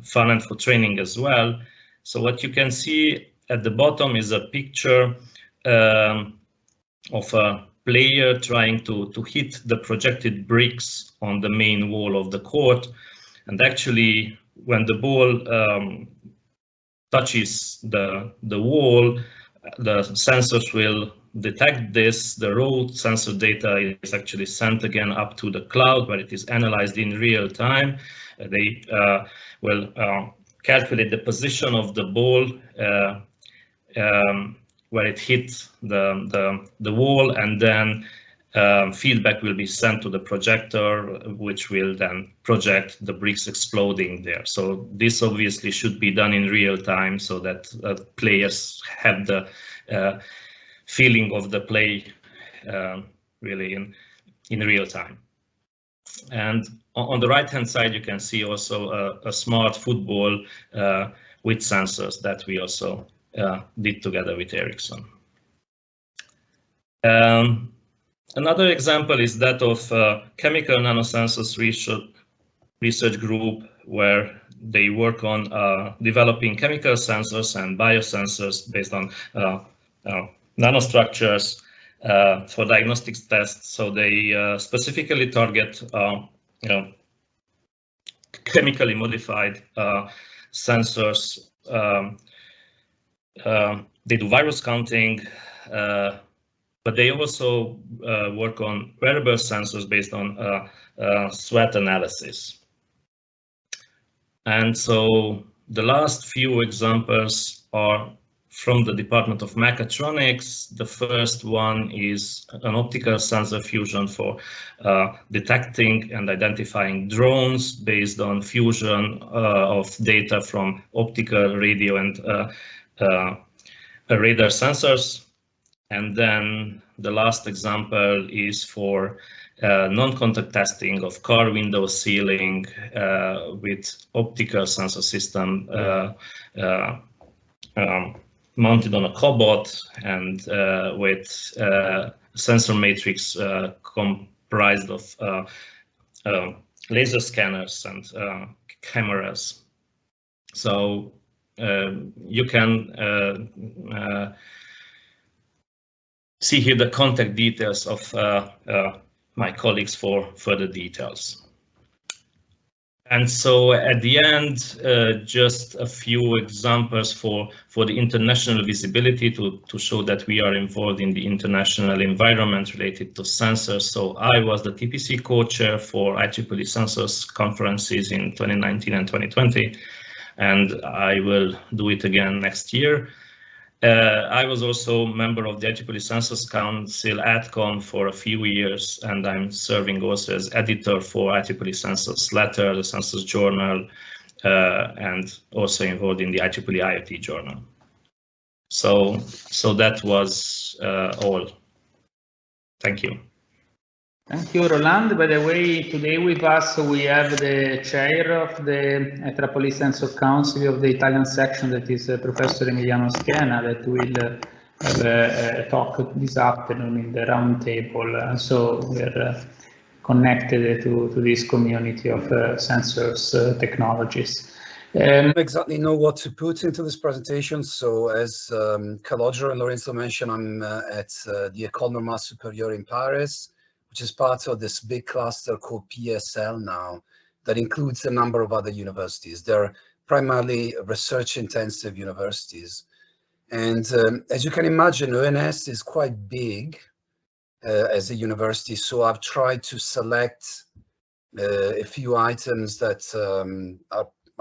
fun and for training as well. So what you can see at the bottom is a picture of a player trying to hit the projected bricks on the main wall of the court. And actually, when the ball touches the wall, the sensors will detect this. The raw sensor data is actually sent again up to the cloud, where it is analyzed in real time. They will calculate the position of the ball where it hit the wall, and then feedback will be sent to the projector, which will then project the bricks exploding there. So this obviously should be done in real time, so that players have the feeling of the play really in real time. And on the right hand side, you can see also a smart football with sensors that we also did together with Ericsson. Another example is that of chemical nanosensors research group, where they work on developing chemical sensors and biosensors based on nanostructures for diagnostics tests. So they specifically target chemically modified sensors. They do virus counting, but they also work on wearable sensors based on sweat analysis. And so the last few examples are from the Department of Mechatronics. The first one is an optical sensor fusion for detecting and identifying drones based on fusion of data from optical, radio, and radar sensors. And then the last example is for non-contact testing of car window sealing with optical sensor system mounted on a cobot and with sensor matrix comprised of laser scanners and cameras. So you can see here the contact details of my colleagues for further details. And so at the end, just a few examples for the international visibility to show that we are involved in the international environment related to sensors. So I was the TPC co-chair for IEEE Sensors conferences in 2019 and 2020, and I will do it again next year. I was also a member of the IEEE Sensors Council AdCom for a few years, and I'm serving also as editor for IEEE Sensors Letter, the Sensors Journal, and also involved in the IEEE IoT Journal. So that was all. Thank you. Thank you, Roland. By the way, today with us we have the chair of the IEEE Sensor Council of the Italian section, that is Professor Emiliano Schiena, that will have a talk this afternoon in the round table. So we're connected to this community of sensors technologies. I don't exactly know what to put into this presentation. So as Calogero and Lorenzo mentioned, I'm at the École Normale Superiore in Paris, which is part of this big cluster called PSL now, that includes a number of other universities. They're primarily research-intensive universities. And as you can imagine, ENS is quite big as a university, so I've tried to select a few items that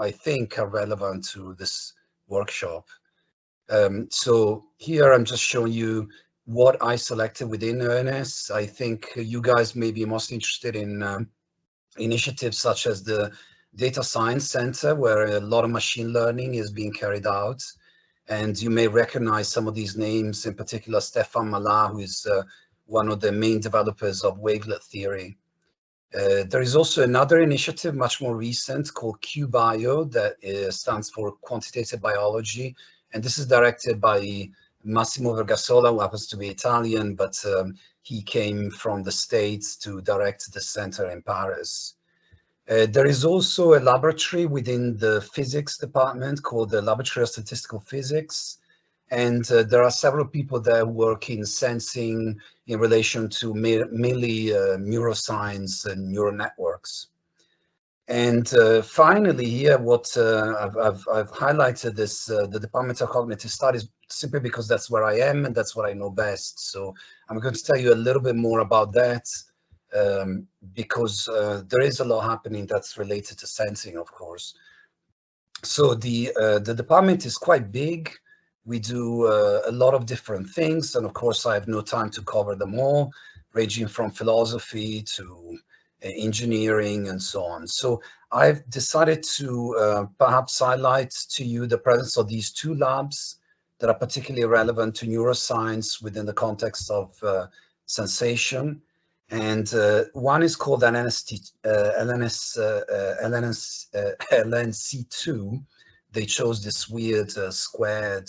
I think are relevant to this workshop. So here I'm just showing you what I selected within ENS. I think you guys may be most interested in initiatives such as the data science center where a lot of machine learning is being carried out. And you may recognize some of these names, in particular Stefan Mallat, who is one of the main developers of wavelet theory. There is also another initiative, much more recent, called QBio, that stands for Quantitative Biology. And this is directed by Massimo Vergasola, who happens to be Italian, but he came from the States to direct the center in Paris. There is also a laboratory within the physics department called the Laboratory of Statistical Physics. And there are several people there who work in sensing in relation to mainly neuroscience and neural networks. And finally here, what I've highlighted is the Department of Cognitive Studies, simply because that's where I am and that's what I know best. So I'm going to tell you a little bit more about that because there is a lot happening that's related to sensing, of course. So the department is quite big. We do a lot of different things, and of course I have no time to cover them all, ranging from philosophy to engineering and so on. So I've decided to perhaps highlight to you the presence of these two labs that are particularly relevant to neuroscience within the context of sensation. And one is called LNC2. They chose this weird squared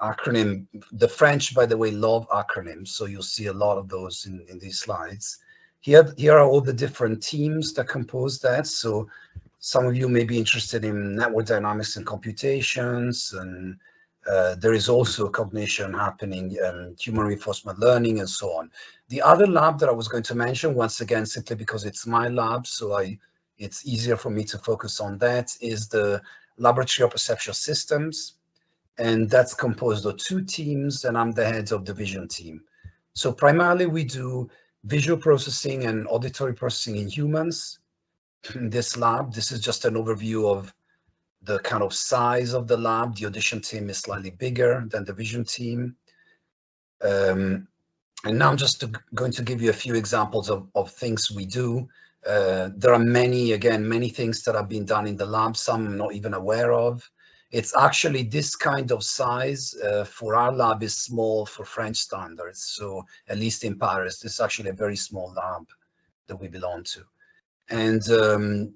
acronym. The French, by the way, love acronyms, so you'll see a lot of those in these slides. Here are all the different teams that compose that. So some of you may be interested in network dynamics and computations, and there is also cognition happening and human reinforcement learning and so on. The other lab that I was going to mention, once again, simply because it's my lab, so it's easier for me to focus on that, is the Laboratory of Perceptual Systems. And that's composed of two teams, and I'm the head of the vision team. So primarily we do visual processing and auditory processing in humans. In this lab, this is just an overview of the kind of size of the lab. The audition team is slightly bigger than the vision team. And now I'm just going to give you a few examples of things we do. There are many things that have been done in the lab, some I'm not even aware of. It's actually this kind of size for our lab is small for French standards. So at least in Paris, this is actually a very small lab that we belong to. And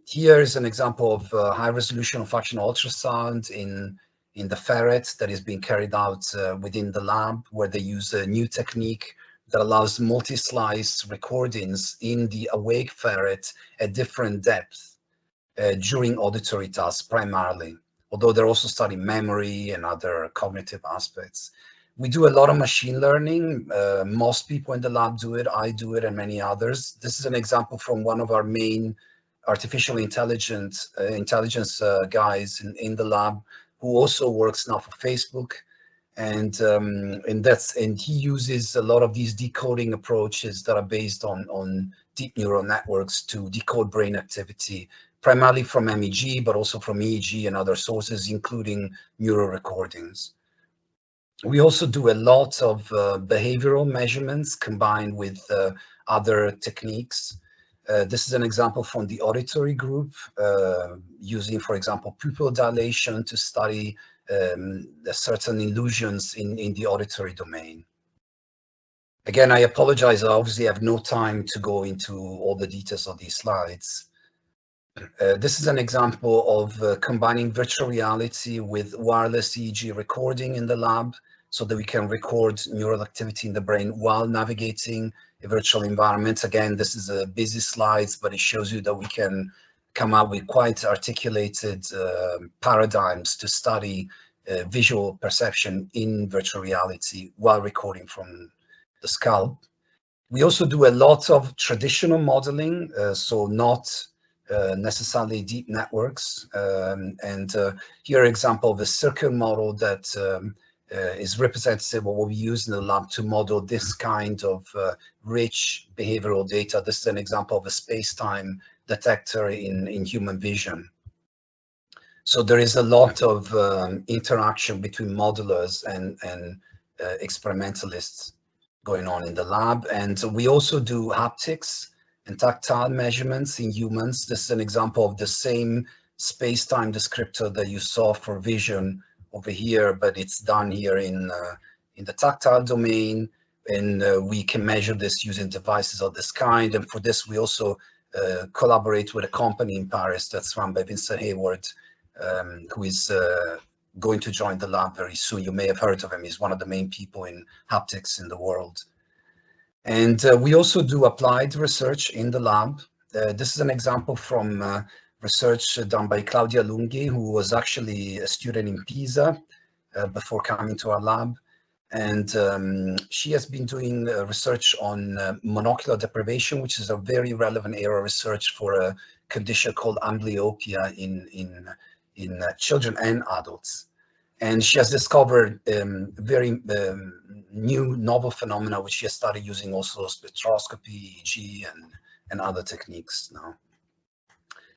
here is an example of high resolution functional ultrasound in the ferret that is being carried out within the lab, where they use a new technique that allows multi-slice recordings in the awake ferret at different depths during auditory tasks primarily, although they're also studying memory and other cognitive aspects. We do a lot of machine learning. Most people in the lab do it, I do it, and many others. This is an example from one of our main artificial intelligence guys in the lab, who also works now for Facebook. And he uses a lot of these decoding approaches that are based on deep neural networks to decode brain activity, primarily from MEG, but also from EEG and other sources, including neural recordings. We also do a lot of behavioral measurements combined with other techniques. This is an example from the auditory group, using, for example, pupil dilation to study certain illusions in the auditory domain. Again, I apologize, I obviously have no time to go into all the details of these slides. This is an example of combining virtual reality with wireless EEG recording in the lab, so that we can record neural activity in the brain while navigating a virtual environment. Again, this is a busy slides, but it shows you that we can come up with quite articulated paradigms to study visual perception in virtual reality while recording from the scalp. We also do a lot of traditional modeling, so not necessarily deep networks. Here an example of a circle model that is representative of what we use in the lab to model this kind of rich behavioral data. This is an example of a space-time detector in human vision. So there is a lot of interaction between modelers and experimentalists going on in the lab. And we also do haptics. and tactile measurements in humans. This is an example of the same space-time descriptor that you saw for vision over here, but it's done here in the tactile domain, and we can measure this using devices of this kind. And for this, we also collaborate with a company in Paris that's run by Vincent Hayward, who is going to join the lab very soon. You may have heard of him. He's one of the main people in haptics in the world. And we also do applied research in the lab. This is an example from research done by Claudia Lunghi, who was actually a student in Pisa before coming to our lab. And she has been doing research on monocular deprivation, which is a very relevant area of research for a condition called amblyopia in children and adults. And she has discovered very new novel phenomena, which she has started using also spectroscopy, EEG, and other techniques now.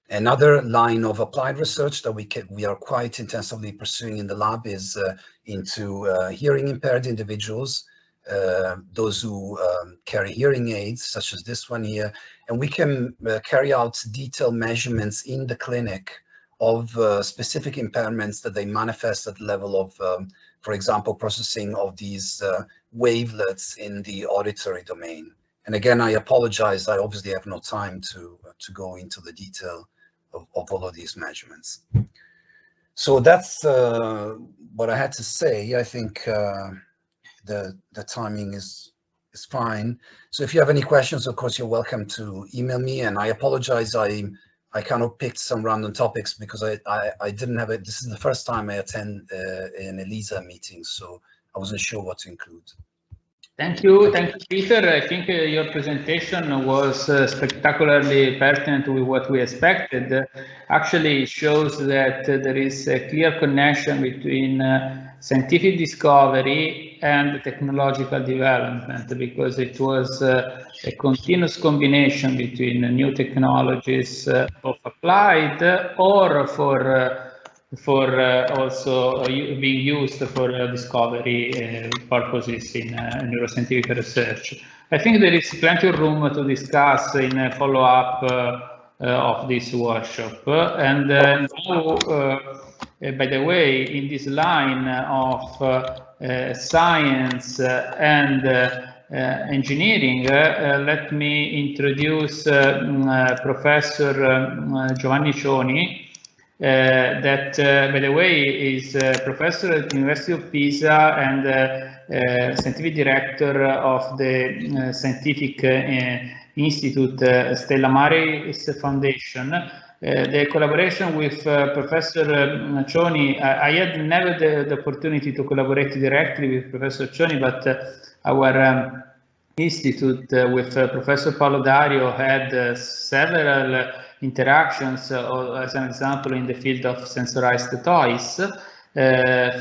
Another line of applied research that we are quite intensively pursuing in the lab is into hearing impaired individuals, those who carry hearing aids, such as this one here, and we can carry out detailed measurements in the clinic of specific impairments that they manifest at the level of, for example, processing of these wavelets in the auditory domain. And again, I apologize, I obviously have no time to go into the detail of all of these measurements. So that's what I had to say. I think the timing is fine. So if you have any questions, of course, you're welcome to email me. And I apologize, I kind of picked some random topics because I didn't have it. This is the first time I attend an ELISA meeting, so I wasn't sure what to include. Thank you, Peter. I think your presentation was spectacularly pertinent with what we expected. Actually, it shows that there is a clear connection between scientific discovery and technological development, because it was a continuous combination between new technologies, both applied or for also being used for discovery purposes in neuroscientific research. I think there is plenty of room to discuss in a follow-up of this workshop. And now, by the way, in this line of science and engineering, let me introduce Professor Giovanni Cioni, that, by the way, is a professor at the University of Pisa and scientific director of the scientific institute Stella Maris Foundation. The collaboration with Professor Cioni, I had never the opportunity to collaborate directly with Professor Cioni, but our institute with Professor Paolo Dario had several interactions, as an example, in the field of sensorized toys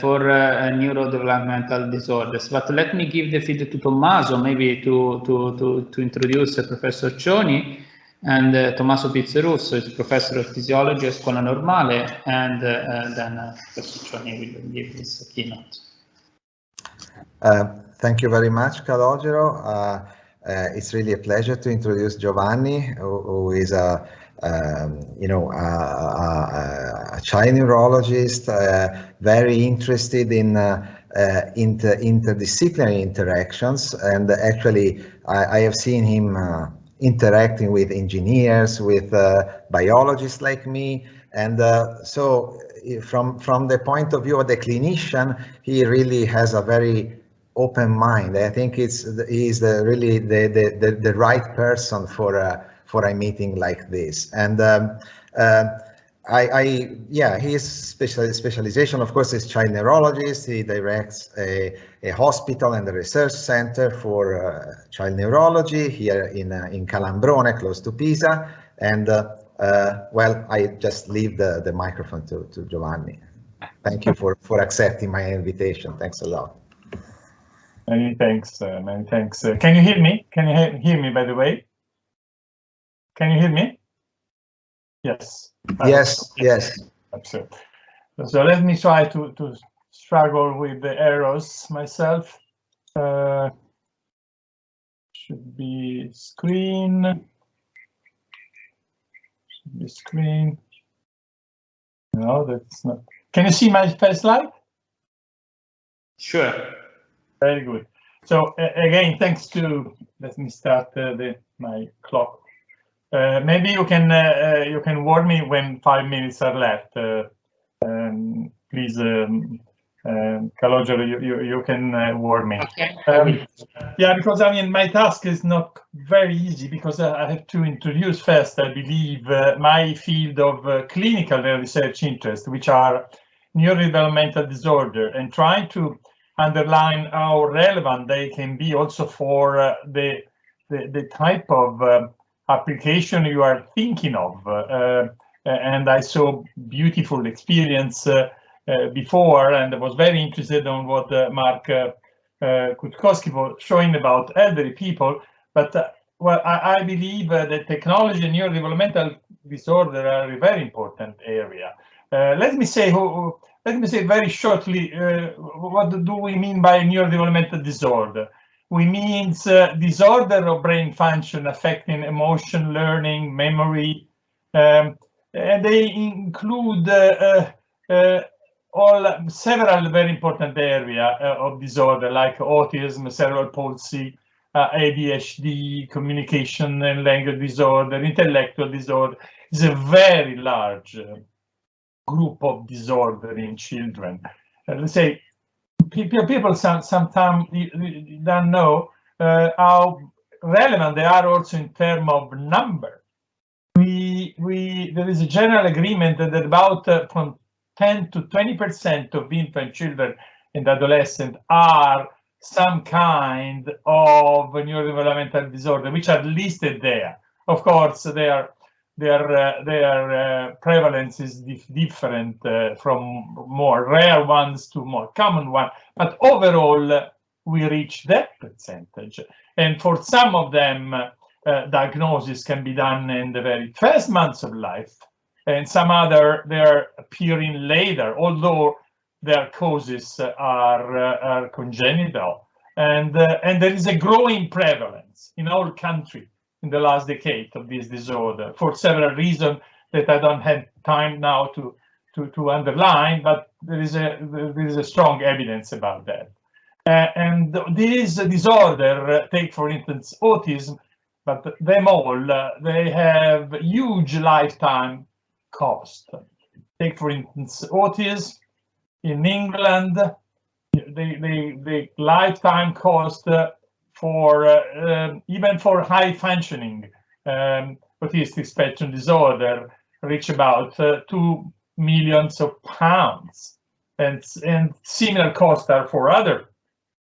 for neurodevelopmental disorders. But let me give the field to Tommaso, maybe to introduce Professor Cioni. And Tommaso Pizzarusso is professor of physiology at Scuola Normale, and then Professor Cioni will give this keynote. Thank you very much, Calogero. It's really a pleasure to introduce Giovanni, who is a child neurologist, very interested in interdisciplinary interactions, and actually I have seen him interacting with engineers, with biologists like me, and so from the point of view of the clinician, he really has a very open mind. I think he's really the right person for a meeting like this. And his specialization, of course, is child neurologist. He directs a hospital and a research center for child neurology here in Calambrone, close to Pisa. And well, I just leave the microphone to Giovanni. Thank you for accepting my invitation. Thanks a lot. Many thanks. Many thanks. Can you hear me? Can you hear me, by the way? Can you hear me? Yes. Yes, yes. Absolutely. So let me try to struggle with the arrows myself. Should be screen. the screen. No, that's not. Can you see my first slide? Sure. Very good. So again, thanks to, let me start my clock. Maybe you can warn me when 5 minutes are left. Please, Calogero, you can warn me. Okay. Yeah, because I mean my task is not very easy because I have to introduce first, I believe, my field of clinical research interest, which are neurodevelopmental disorder, and trying to underline how relevant they can be also for the type of application you are thinking of. And I saw beautiful experience before, and I was very interested on what Mark Kutkowski was showing about elderly people. But well, I believe that technology and neurodevelopmental disorder are a very important area. Let me say very shortly what do we mean by neurodevelopmental disorder. We mean disorder of brain function affecting emotion, learning, memory, and they include several very important areas of disorder like autism, cerebral palsy, ADHD, communication and language disorder, intellectual disorder. It's a very large group of disorder in children. Let's say people sometimes don't know how relevant they are also in terms of number. There is a general agreement that about from 10 to 20% of infant children and adolescents are some kind of neurodevelopmental disorder, which are listed there. Of course, their prevalence is different from more rare ones to more common ones, but overall we reach that percentage. And for some of them, diagnosis can be done in the very first months of life, and some other they're appearing later, although their causes are congenital. And there is a growing prevalence in our country in the last decade of this disorder for several reasons that I don't have time now to underline, but there is a strong evidence about that. And this disorder, take for instance autism, but them all, they have huge lifetime cost. Take for instance autism in England, the lifetime cost for even for high functioning autistic spectrum disorder reach about £2 million, and similar costs are for other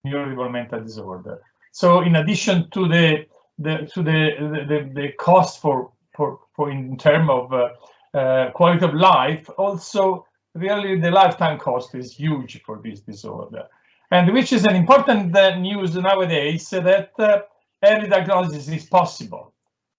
neurodevelopmental disorder. So in addition to the cost for in terms of quality of life, also really the lifetime cost is huge for this disorder. And which is an important news nowadays, that early diagnosis is possible.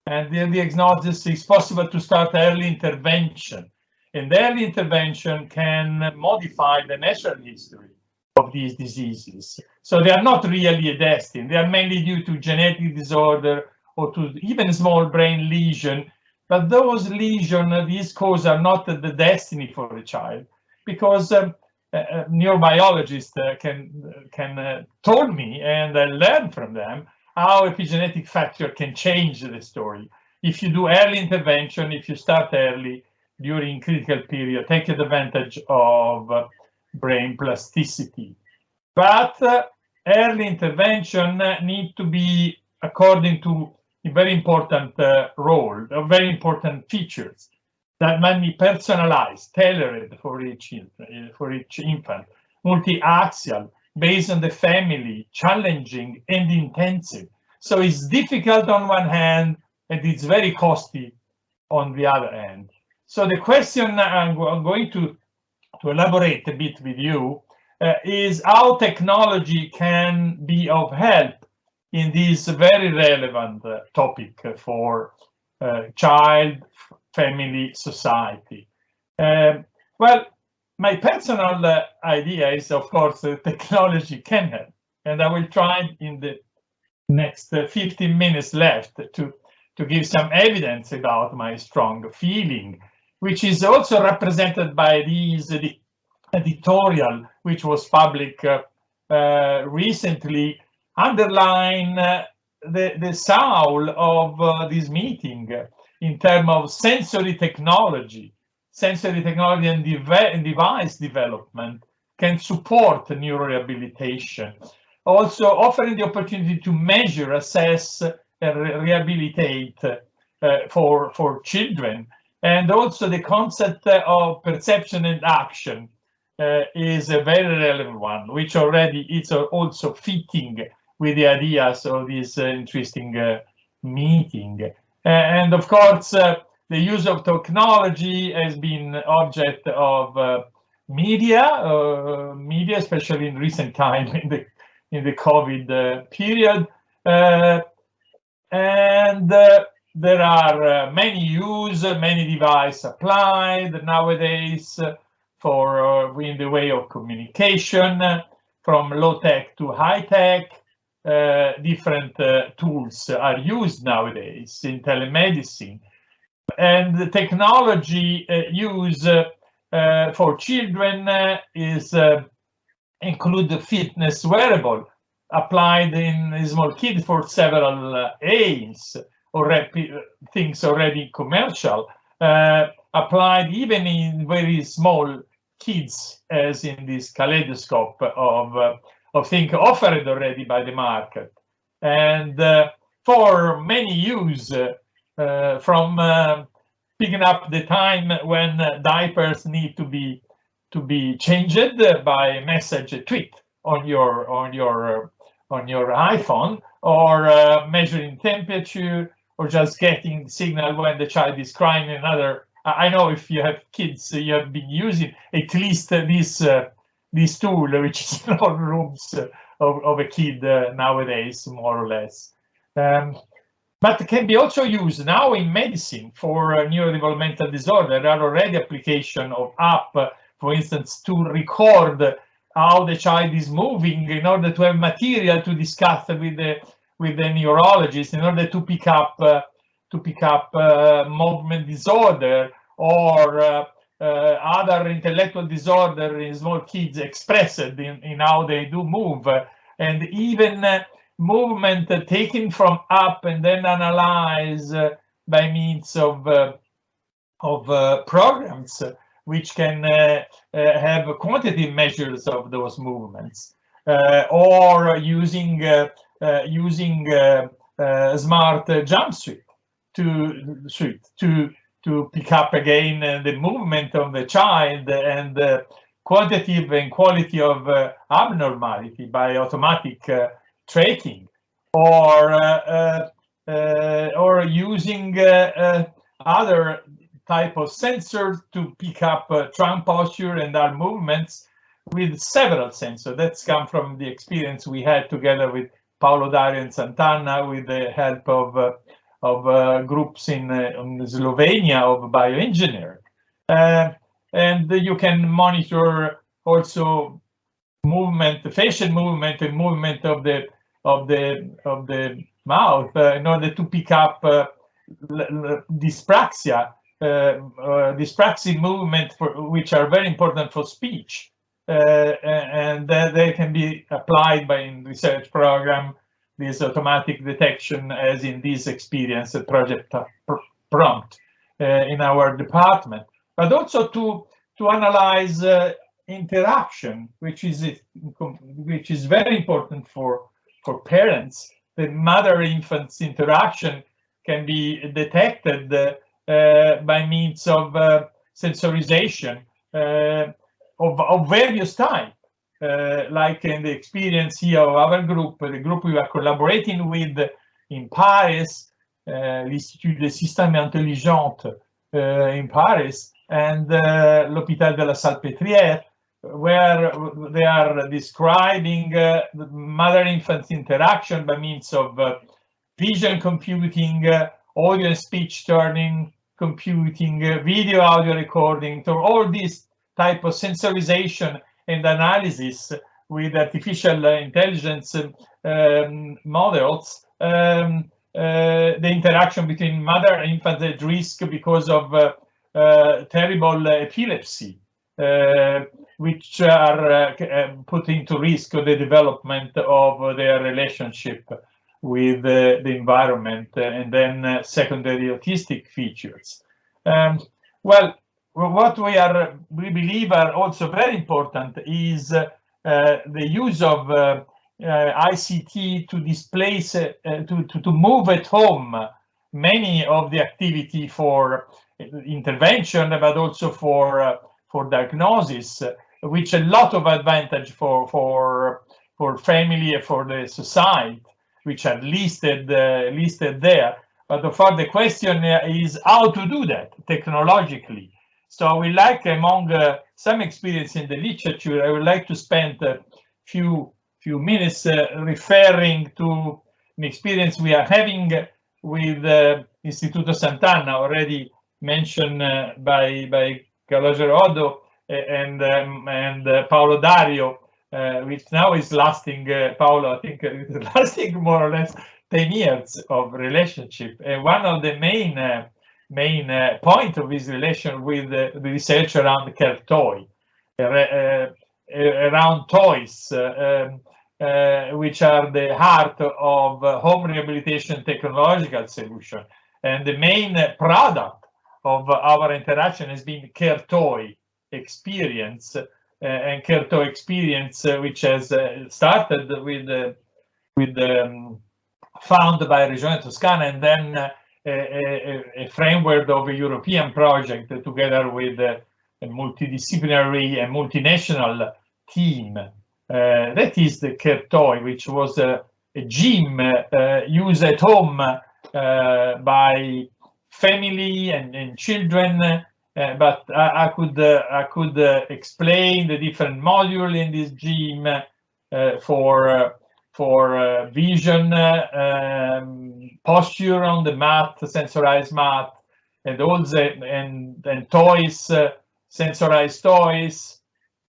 And the early diagnosis is possible to start early intervention. And early intervention can modify the natural history of these diseases. So they are not really a destiny. They are mainly due to genetic disorder or to even small brain lesion. But those lesions, these causes are not the destiny for the child, because neurobiologists can told me, and I learned from them, how epigenetic factor can change the story. If you do early intervention, if you start early during critical period, take advantage of brain plasticity. But early intervention need to be according to a very important role, very important features that might be personalized, tailored for each infant, multi-axial, based on the family, challenging and intensive. So it's difficult on one hand, and it's very costly on the other hand. So the question I'm going to elaborate a bit with you is how technology can be of help in this very relevant topic for child, family, society. Well, my personal idea is, of course, technology can help, and I will try in the next 15 minutes left to to give some evidence about my strong feeling, which is also represented by this editorial, which was published recently, underline the soul of this meeting in terms of sensory technology and device development can support neurorehabilitation. Also offering the opportunity to measure, assess, and rehabilitate for children. And also the concept of perception and action is a very relevant one, which already is also fitting with the ideas of this interesting meeting. And of course, the use of technology has been object of media, especially in recent time in the COVID period, and there are many use, many devices applied nowadays for in the way of communication, from low tech to high tech. Different tools are used nowadays in telemedicine, and the technology use for children is include the fitness wearable applied in small kids for several aims, or things already commercial, applied even in very small kids, as in this kaleidoscope of things offered already by the market, and for many use, from picking up the time when diapers need to be changed by message tweet on your iPhone, or measuring temperature, or just getting signal when the child is crying. Another, I know if you have kids, you have been using at least this tool, which is in all rooms of a kid nowadays, more or less. But it can be also used now in medicine for neurodevelopmental disorder. There are already applications of app, for instance, to record how the child is moving in order to have material to discuss with the neurologist in order to pick up movement disorder, or other intellectual disorder in small kids expressed in how they do move, and even movement taken from up and then analyzed by means of programs which can have quantitative measures of those movements, or using smart jumpsuit to pick up again the movement of the child, and quantitative and quality of abnormality by automatic tracking, or using other type of sensors to pick up trunk posture and arm movements with several sensors. That's come from the experience we had together with Paolo Dario and Sant'Anna, with the help of groups in Slovenia of bioengineering, and you can monitor also movement, facial movement, and movement of the mouth in order to pick up dyspraxia, dyspraxic movement, which are very important for speech, and they can be applied by in research program. This automatic detection, as in this experience, a project prompt in our department, but also to analyze interaction, which is very important for parents. The mother-infant interaction can be detected by means of sensorization of various types. Like in the experience here of our group, the group we are collaborating with in Paris, l'Institut des Systèmes Intelligents in Paris, and l'Hôpital de la Salpêtrière, where they are describing the mother-infant interaction by means of vision computing, audio and speech turning computing, video audio recording, so all this type of sensorization and analysis with artificial intelligence models the interaction between mother and infant at risk because of terrible epilepsy, which are putting to risk the development of their relationship with the environment, and then secondary autistic features. Well, what we believe are also very important is the use of ICT to displace, to move at home many of the activity for intervention, but also for diagnosis, which a lot of advantage for family and for the society, which are listed there. But for the question is how to do that technologically. So I would like, among some experience in the literature, I would like to spend a few minutes referring to an experience we are having with Istituto Sant'Anna, already mentioned by Calogero and Paolo Dario, which now is lasting, Paolo, I think it's lasting more or less 10 years of relationship. And one of the main point of this relation with the research around care toy, around toys, which are the heart of home rehabilitation technological solution. And the main product of our interaction has been care toy experience, and care toy experience, which has started with founded by Regione Toscana, and then a framework of a European project together with a multidisciplinary and multinational team. That is the care toy, which was a gym used at home by family and children. But I could explain the different modules in this gym for vision, posture on the mat, sensorized mat, and also and toys, sensorized toys.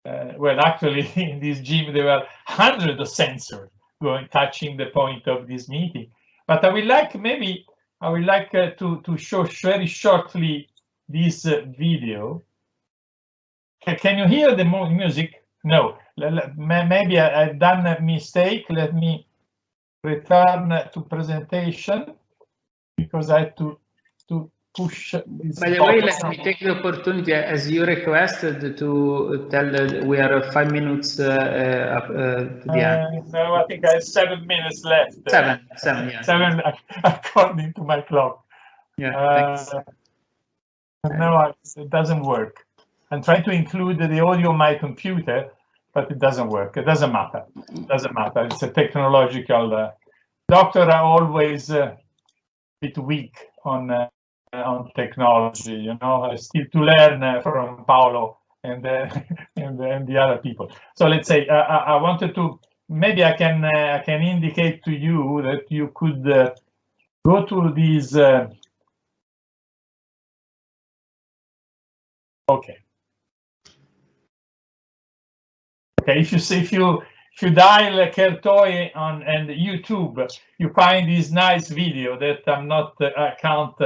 Well, actually, in this gym there were hundreds of sensors touching the point of this meeting. But I would like to show very shortly this video. Can you hear the music? No. Maybe I've done a mistake. Let me return to presentation because I had to push this. By the way, let me take the opportunity, as you requested, to tell that we are 5 minutes up to the end. No, I think I have 7 minutes left. Seven, yeah. 7 according to my clock. Yeah, thanks. No, it doesn't work. I'm trying to include the audio on my computer, but it doesn't work. It doesn't matter. It doesn't matter. It's a technological. Doctor are always a bit weak on technology. You know, still to learn from Paolo and the other people. So let's say I wanted to. Maybe I can indicate to you that you could go to these. Okay. Okay. If you dial care toy on YouTube, you find this nice video that I can't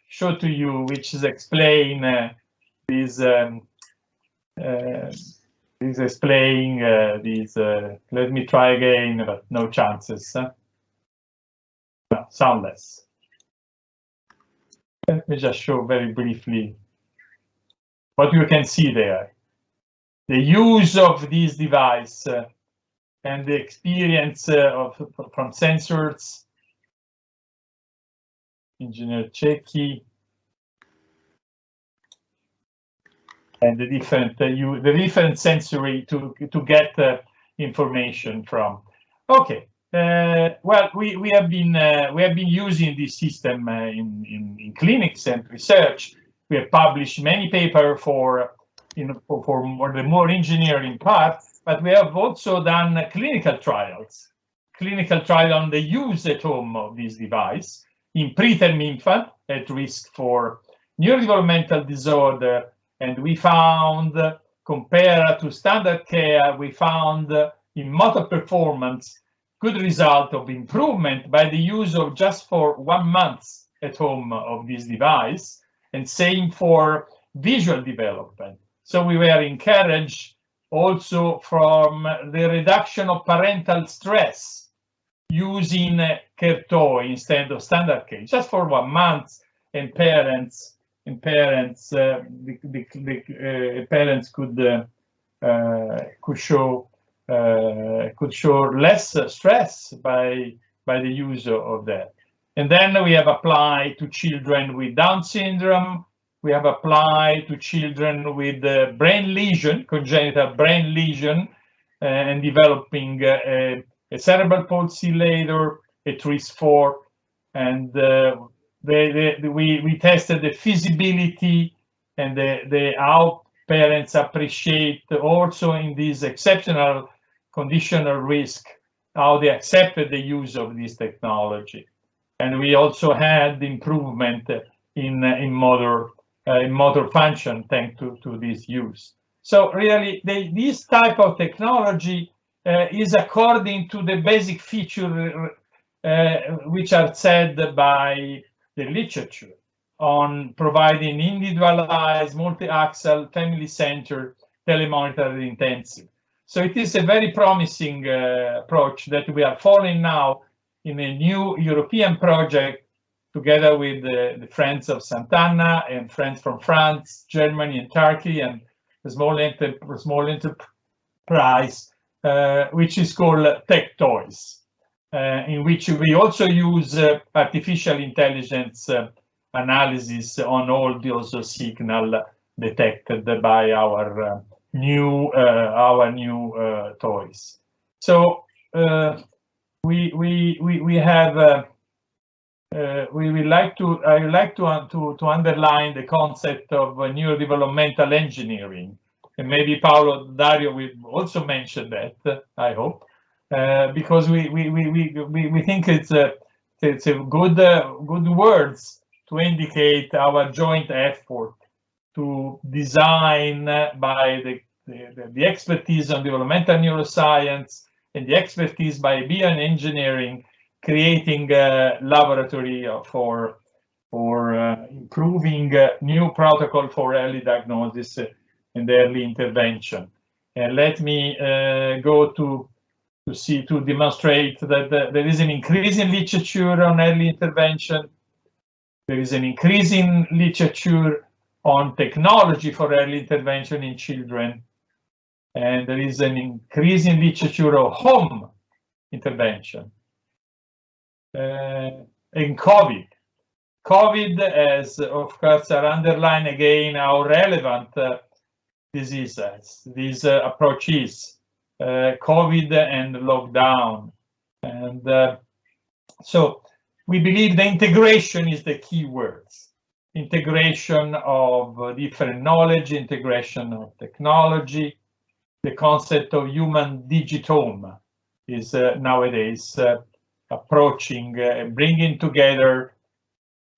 show to you, which is explain these. Is explaining these. Let me try again, but no chances. No, soundless. Let me just show very briefly what you can see there. The use of this device and the experience from sensors. Engineer Műszaki. And the different sensory to get information from. Okay, well we have been using this system in clinics and research. We have published many papers for the more engineering part, but we have also done clinical trials on the use at home of this device in preterm infant at risk for neurodevelopmental disorder. And we found, compared to standard care, we found in motor performance good result of improvement by the use of just for 1 month at home of this device, and same for visual development. So we were encouraged also from the reduction of parental stress using care toy instead of standard case, just for 1 month, and parents could show less stress by the use of that. And then we have applied to children with Down syndrome. We have applied to children with brain lesion, congenital brain lesion, and developing a cerebral palsy later, a TRIS4, and we tested the feasibility and how parents appreciate also in this exceptional conditional risk, how they accepted the use of this technology. And we also had improvement in motor function thanks to this use. So really, this type of technology is according to the basic feature which are said by the literature on providing individualized, multi-axis, family-centered, telemonitored intensive. So it is a very promising approach that we are following now in a new European project together with the friends of Sant'Anna and friends from France, Germany, and Turkey, and a small enterprise, which is called Tech Toys, in which we also use artificial intelligence analysis on all those signals detected by our new toys. So we have. I would like to underline the concept of neurodevelopmental engineering, and maybe Paolo Dario will also mention that. I hope, because we think it's a good words to indicate our joint effort to design by the expertise on developmental neuroscience and the expertise by bioengineering, creating a laboratory for improving new protocol for early diagnosis and early intervention. And let me go to demonstrate that there is an increase in literature on early intervention. There is an increase in literature on technology for early intervention in children. And there is an increase in literature of home intervention. In COVID, as of course are underlined again how relevant this is, this approach is, COVID and lockdown. And so we believe the integration is the key words. Integration of different knowledge, integration of technology. The concept of human digitome is nowadays approaching, bringing together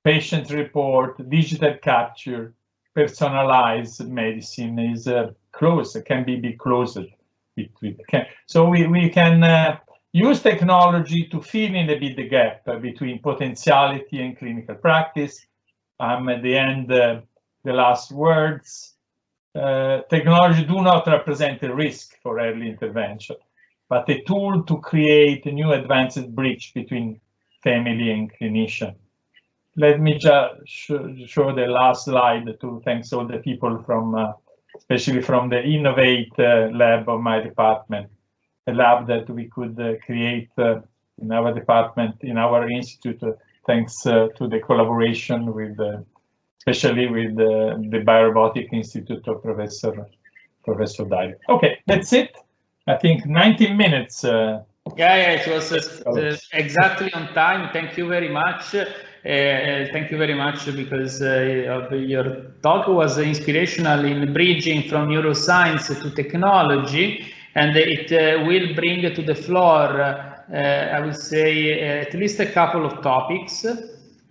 patient report, digital capture, personalized medicine is close, can be closed. So we can use technology to fill in a bit the gap between potentiality and clinical practice. I'm at the end, the last words. Technology do not represent a risk for early intervention, but a tool to create a new advanced bridge between family and clinician. Let me just show the last slide to thank all the people from, especially from the Innovate lab of my department, a lab that we could create in our department, in our institute, thanks to the collaboration with, especially with the Biorobotic Institute of Professor Dario. Okay, that's it. I think 19 minutes. Yeah, it was exactly on time. Thank you very much. Thank you very much because your talk was inspirational in bridging from neuroscience to technology, and it will bring to the floor, I would say, at least a couple of topics.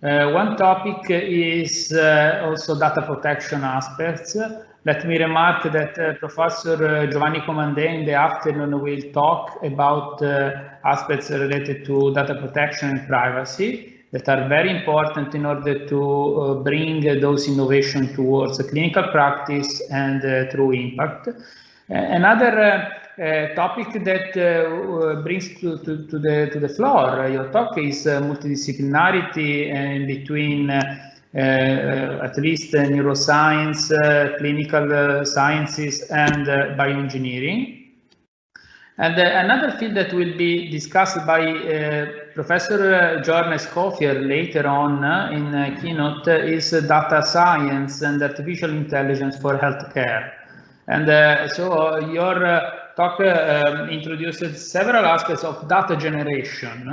One topic is also data protection aspects. let me remark that Professor Giovanni Comandè in the afternoon will talk about aspects related to data protection and privacy that are very important in order to bring those innovations towards a clinical practice and true impact. Another topic that brings to the floor your talk is multidisciplinarity in between at least neuroscience, clinical sciences, and bioengineering. And another field that will be discussed by Professor Hsn Lab later on in keynote is data science and artificial intelligence for healthcare. And so your talk introduces several aspects of data generation.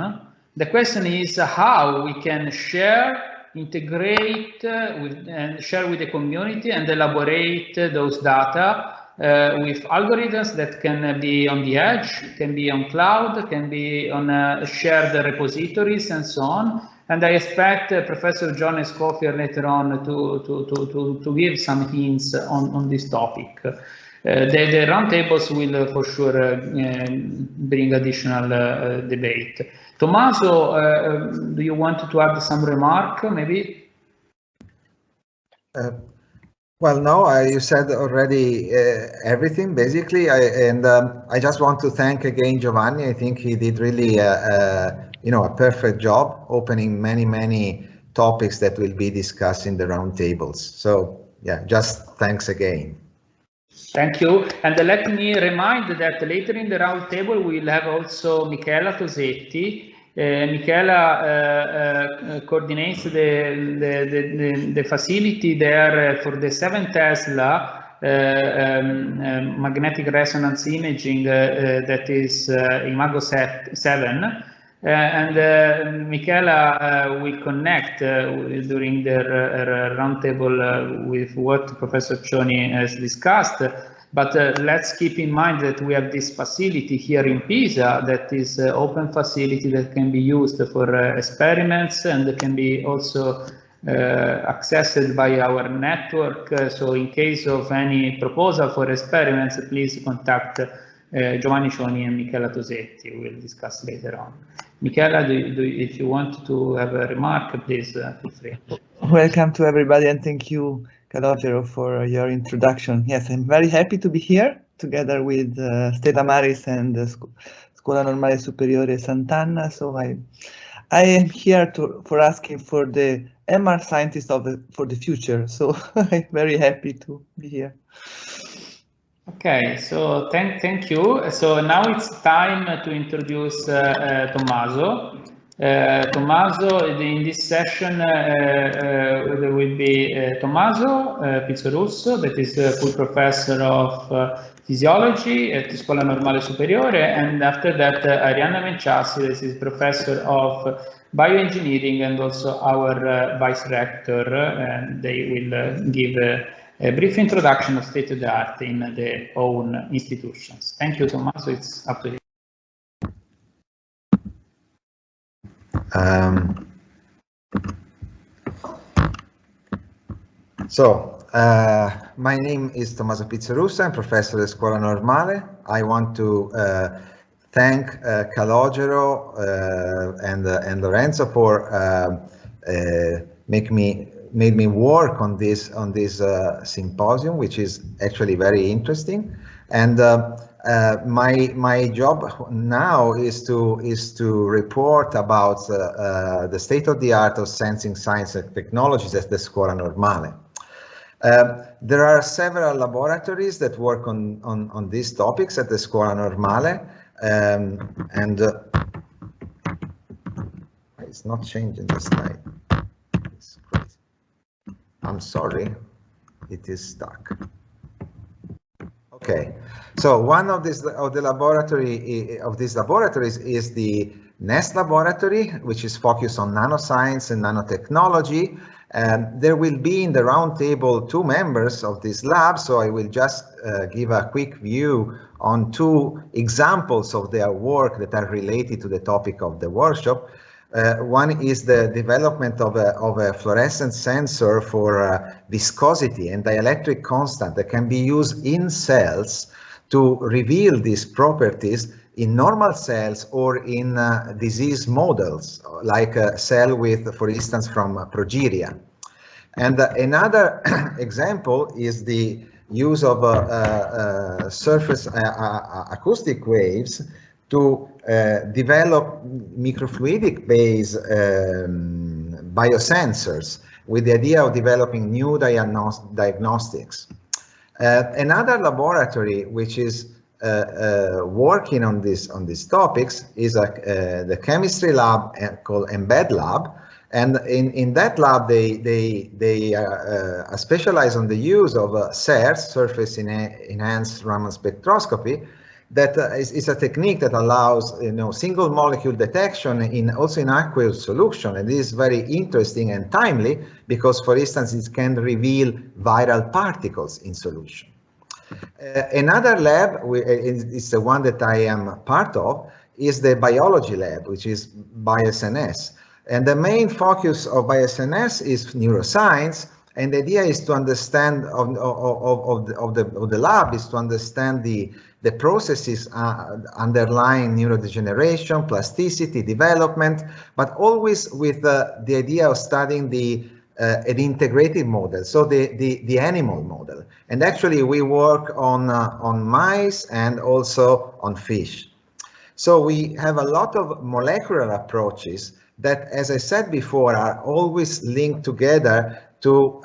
The question is how we can share, integrate and share with the community and elaborate those data with algorithms that can be on the edge, can be on cloud, can be on shared repositories and so on. And I expect Professor Hsn Lab later on to give some hints on this topic. The roundtables will for sure bring additional debate. Tommaso, do you want to add some remark, maybe? Well, no, you said already everything, basically. I just want to thank again Giovanni. I think he did really, a perfect job opening many topics that will be discussed in the roundtables. So, yeah, just thanks again. Thank you. And let me remind that later in the roundtable we will have also Michela Tosetti. Michela coordinates the facility there for the 7 Tesla magnetic resonance imaging that is Imago 7. And Michela will connect during the roundtable with what Professor Cioni has discussed. But let's keep in mind that we have this facility here in Pisa that is an open facility that can be used for experiments and can be also accessed by our network. So in case of any proposal for experiments, please contact Giovanni Cioni and Michela Tosetti. We'll discuss later on. Michela, if you want to have a remark, please feel free. Welcome to everybody, and thank you, Calogero, for your introduction. Yes, I'm very happy to be here together with Stella Maris and Scuola Normale Superiore Sant'Anna. So I am here for asking for the MR scientist for the future. So I'm very happy to be here. Okay, so thank you. So now it's time to introduce Tommaso. Tommaso, in this session, there will be Tommaso Pizzorusso, that is a full professor of physiology at Scuola Normale Superiore, and after that, Ariana Menchaci, that is professor of bioengineering and also our vice rector, and they will give a brief introduction of state-of-the-art in their own institutions. Thank you, Tommaso. It's up to you. My name is Tommaso Pizzorusso. I'm professor at Scuola Normale. I want to thank Calogero and Lorenzo for made me work on this symposium, which is actually very interesting. And my job now is to report about the state of the art of sensing science and technologies at the Scuola Normale. There are several laboratories that work on these topics at the Scuola Normale, and it's not changing the slide. It's crazy. I'm sorry, it is stuck. Okay, so one of these laboratories is the NEST laboratory, which is focused on nanoscience and nanotechnology. There will be in the roundtable 2 members of this lab, so I will just give a quick view on 2 examples of their work that are related to the topic of the workshop. One is the development of a fluorescent sensor for viscosity and dielectric constant that can be used in cells to reveal these properties in normal cells or in disease models, like a cell with, for instance, from progeria. And another example is the use of surface acoustic waves to develop microfluidic based biosensors with the idea of developing new diagnostics. Another laboratory which is working on these topics is the chemistry lab called Embed Lab, and in that lab they specialize on the use of SERS, surface enhanced Raman spectroscopy. That is a technique that allows single molecule detection also in aqueous solution, and this is very interesting and timely because, for instance, it can reveal viral particles in solution. Another lab, is the one that I am part of, is the biology lab, which is BioSNS. And the main focus of BioSNS is neuroscience, and the idea is to understand of the lab is to understand the processes underlying neurodegeneration, plasticity, development, but always with the idea of studying an integrated model, so the animal model. And actually we work on mice and also on fish. So we have a lot of molecular approaches that, as I said before, are always linked together to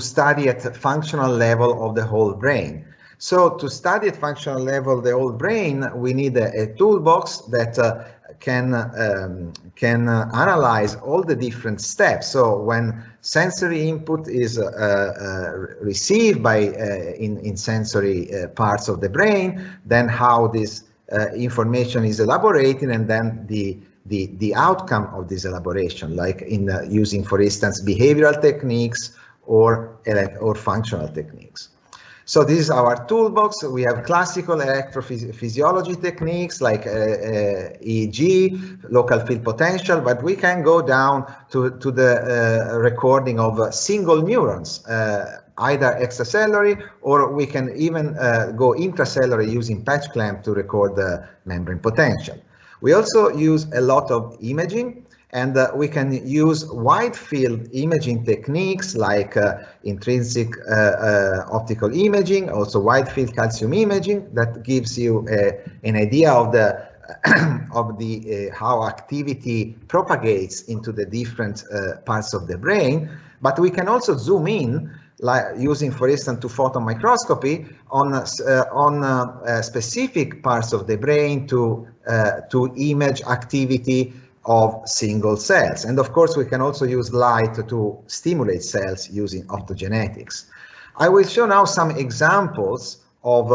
study at functional level of the whole brain. So to study at functional level of the whole brain, we need a toolbox that can analyze all the different steps. So when sensory input is received by in sensory parts of the brain, then how this information is elaborated, and then the outcome of this elaboration, like in using, for instance, behavioral techniques or functional techniques. So this is our toolbox. We have classical electrophysiology techniques like EEG, local field potential, but we can go down to the recording of single neurons, either extracellularly, or we can even go intracellularly using patch clamp to record the membrane potential. We also use a lot of imaging, and we can use wide field imaging techniques like intrinsic optical imaging, also wide field calcium imaging, that gives you an idea of how activity propagates into the different parts of the brain. But we can also zoom in, like using, for instance, two-photon microscopy on specific parts of the brain to image activity of single cells. And of course, we can also use light to stimulate cells using optogenetics. I will show now some examples of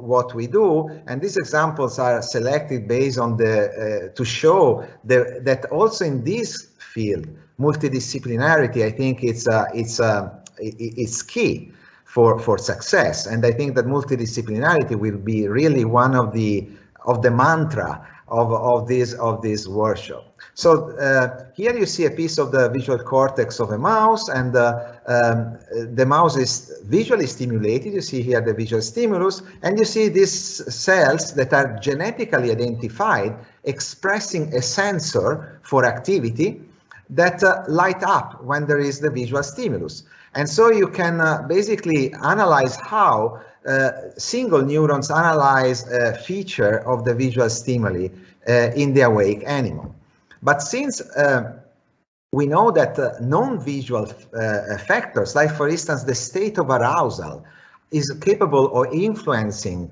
what we do, and these examples are selected based on to show that also in this field, multidisciplinarity, I think it's key for success. And I think that multidisciplinarity will be really one of the mantra of this workshop. So here you see a piece of the visual cortex of a mouse, and the mouse is visually stimulated. You see here the visual stimulus, and you see these cells that are genetically identified expressing a sensor for activity that light up when there is the visual stimulus. And so you can basically analyze how single neurons analyze a feature of the visual stimuli in the awake animal. But since we know that non-visual factors, like for instance the state of arousal, is capable of influencing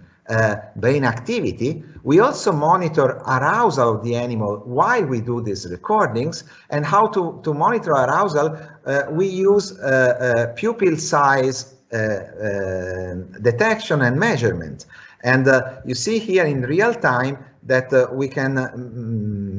brain activity, we also monitor arousal of the animal while we do these recordings. And how to monitor arousal, we use pupil size detection and measurement. And you see here in real time that we can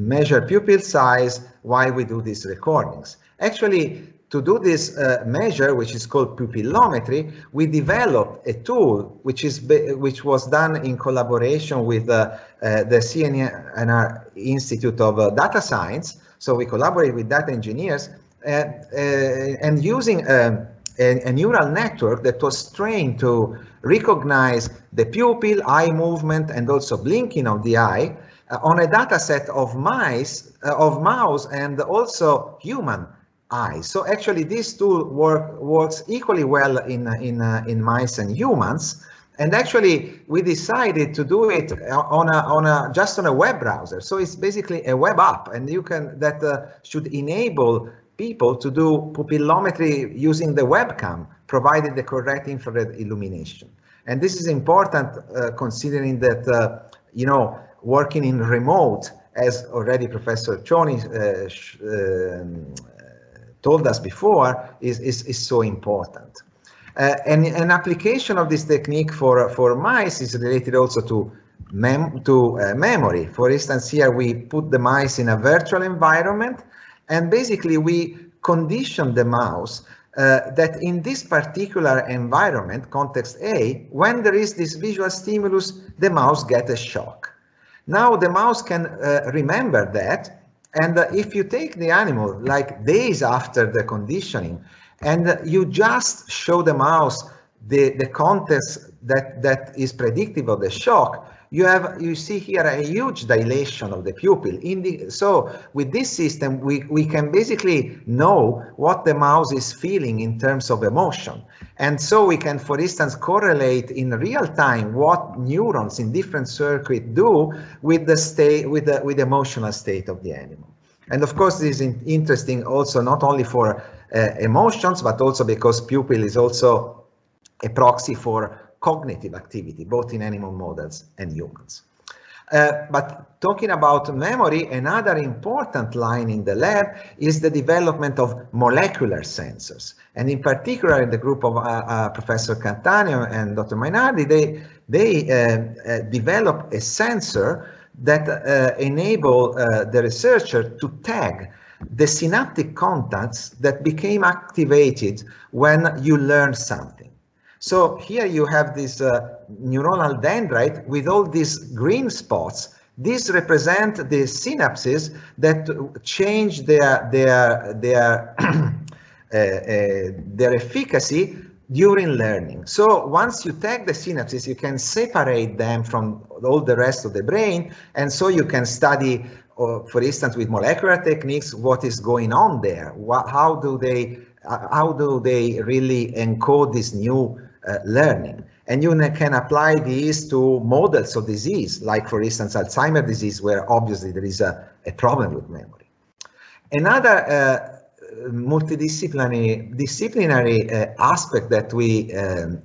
measure pupil size while we do these recordings. Actually, to do this measure, which is called pupillometry, we developed a tool which was done in collaboration with the CNR Institute of Data Science. So we collaborate with data engineers and using a neural network that was trained to recognize the pupil, eye movement, and also blinking of the eye on a data set of mouse and also human eyes. So actually this tool works equally well in mice and humans. And actually we decided to do it just on a web browser. So it's basically a web app, and that should enable people to do pupillometry using the webcam, provided the correct infrared illumination. And this is important considering that, you know, working in remote, as already Professor Cioni told us before, is so important. And an application of this technique for mice is related also to memory. For instance, here we put the mice in a virtual environment, and basically we condition the mouse that in this particular environment, context A, when there is this visual stimulus, the mouse gets a shock. Now the mouse can remember that, and if you take the animal like days after the conditioning, and you just show the mouse the context that is predictive of the shock, you see here a huge dilation of the pupil. So with this system, we can basically know what the mouse is feeling in terms of emotion. And so we can, for instance, correlate in real time what neurons in different circuits do with the emotional state of the animal. And of course, this is interesting also not only for emotions, but also because pupil is also a proxy for cognitive activity, both in animal models and humans. But talking about memory, another important line in the lab is the development of molecular sensors. And in particular, in the group of Professor Cattaneo and Dr. Mainardi, they developed a sensor that enable the researcher to tag the synaptic contacts that became activated when you learn something. So here you have this neuronal dendrite with all these green spots. These represent the synapses that change their efficacy during learning. So once you tag the synapses, you can separate them from all the rest of the brain, and so you can study, for instance, with molecular techniques, what is going on there. How do they really encode this new learning? And you can apply these to models of disease, like for instance Alzheimer's disease, where obviously there is a problem with memory. Another multidisciplinary aspect that we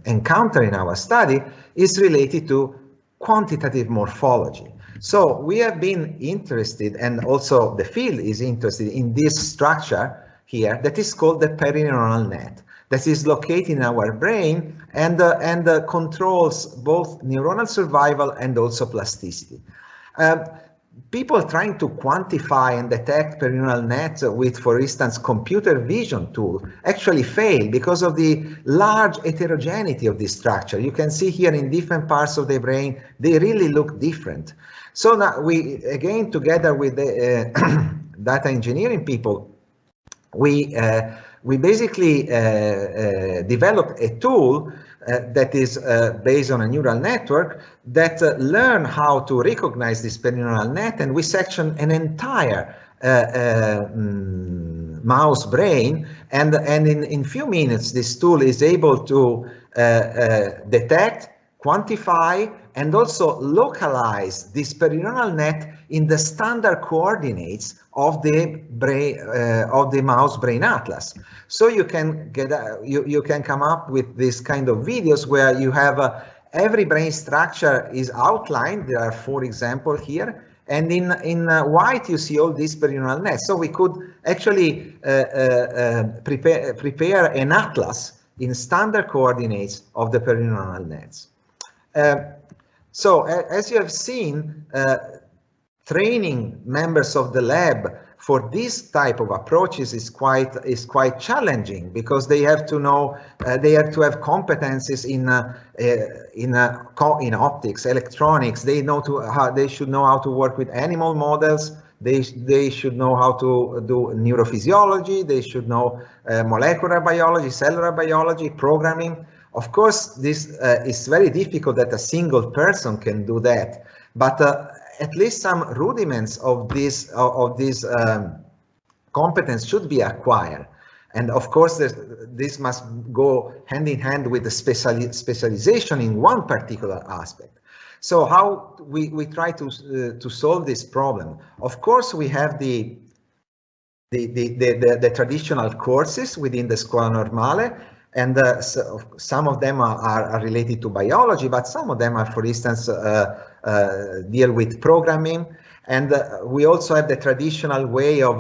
encounter in our study is related to quantitative morphology. So we have been interested, and also the field is interested in this structure here that is called the perineuronal net, that is located in our brain and controls both neuronal survival and also plasticity. People trying to quantify and detect perineural net with, for instance, computer vision tool actually fail because of the large heterogeneity of this structure. You can see here in different parts of the brain, they really look different. So now we, again, together with the data engineering people, we basically developed a tool that is based on a neural network that learn how to recognize this perineural net, and we section an entire mouse brain, and in few minutes this tool is able to detect, quantify, and also localize this perineural net in the standard coordinates of the brain of the mouse brain atlas. So you can get you can come up with this kind of videos where you have every brain structure is outlined. There are 4 examples here, and in white you see all these perineural nets. So we could actually prepare an atlas in standard coordinates of the perineural nets. So as you have seen, training members of the lab for this type of approaches is quite challenging, because they have to know, they have to have competencies in optics, electronics. They should know how to work with animal models. They should know how to do neurophysiology. They should know molecular biology, cellular biology, programming. Of course, this is very difficult that a single person can do that, but at least some rudiments of this competence should be acquired. And of course, this must go hand in hand with the specialization in one particular aspect. So how we try to solve this problem? Of course, we have the traditional courses within the Scuola Normale, and so some of them are related to biology, but some of them are, for instance, deal with programming. And we also have the traditional way of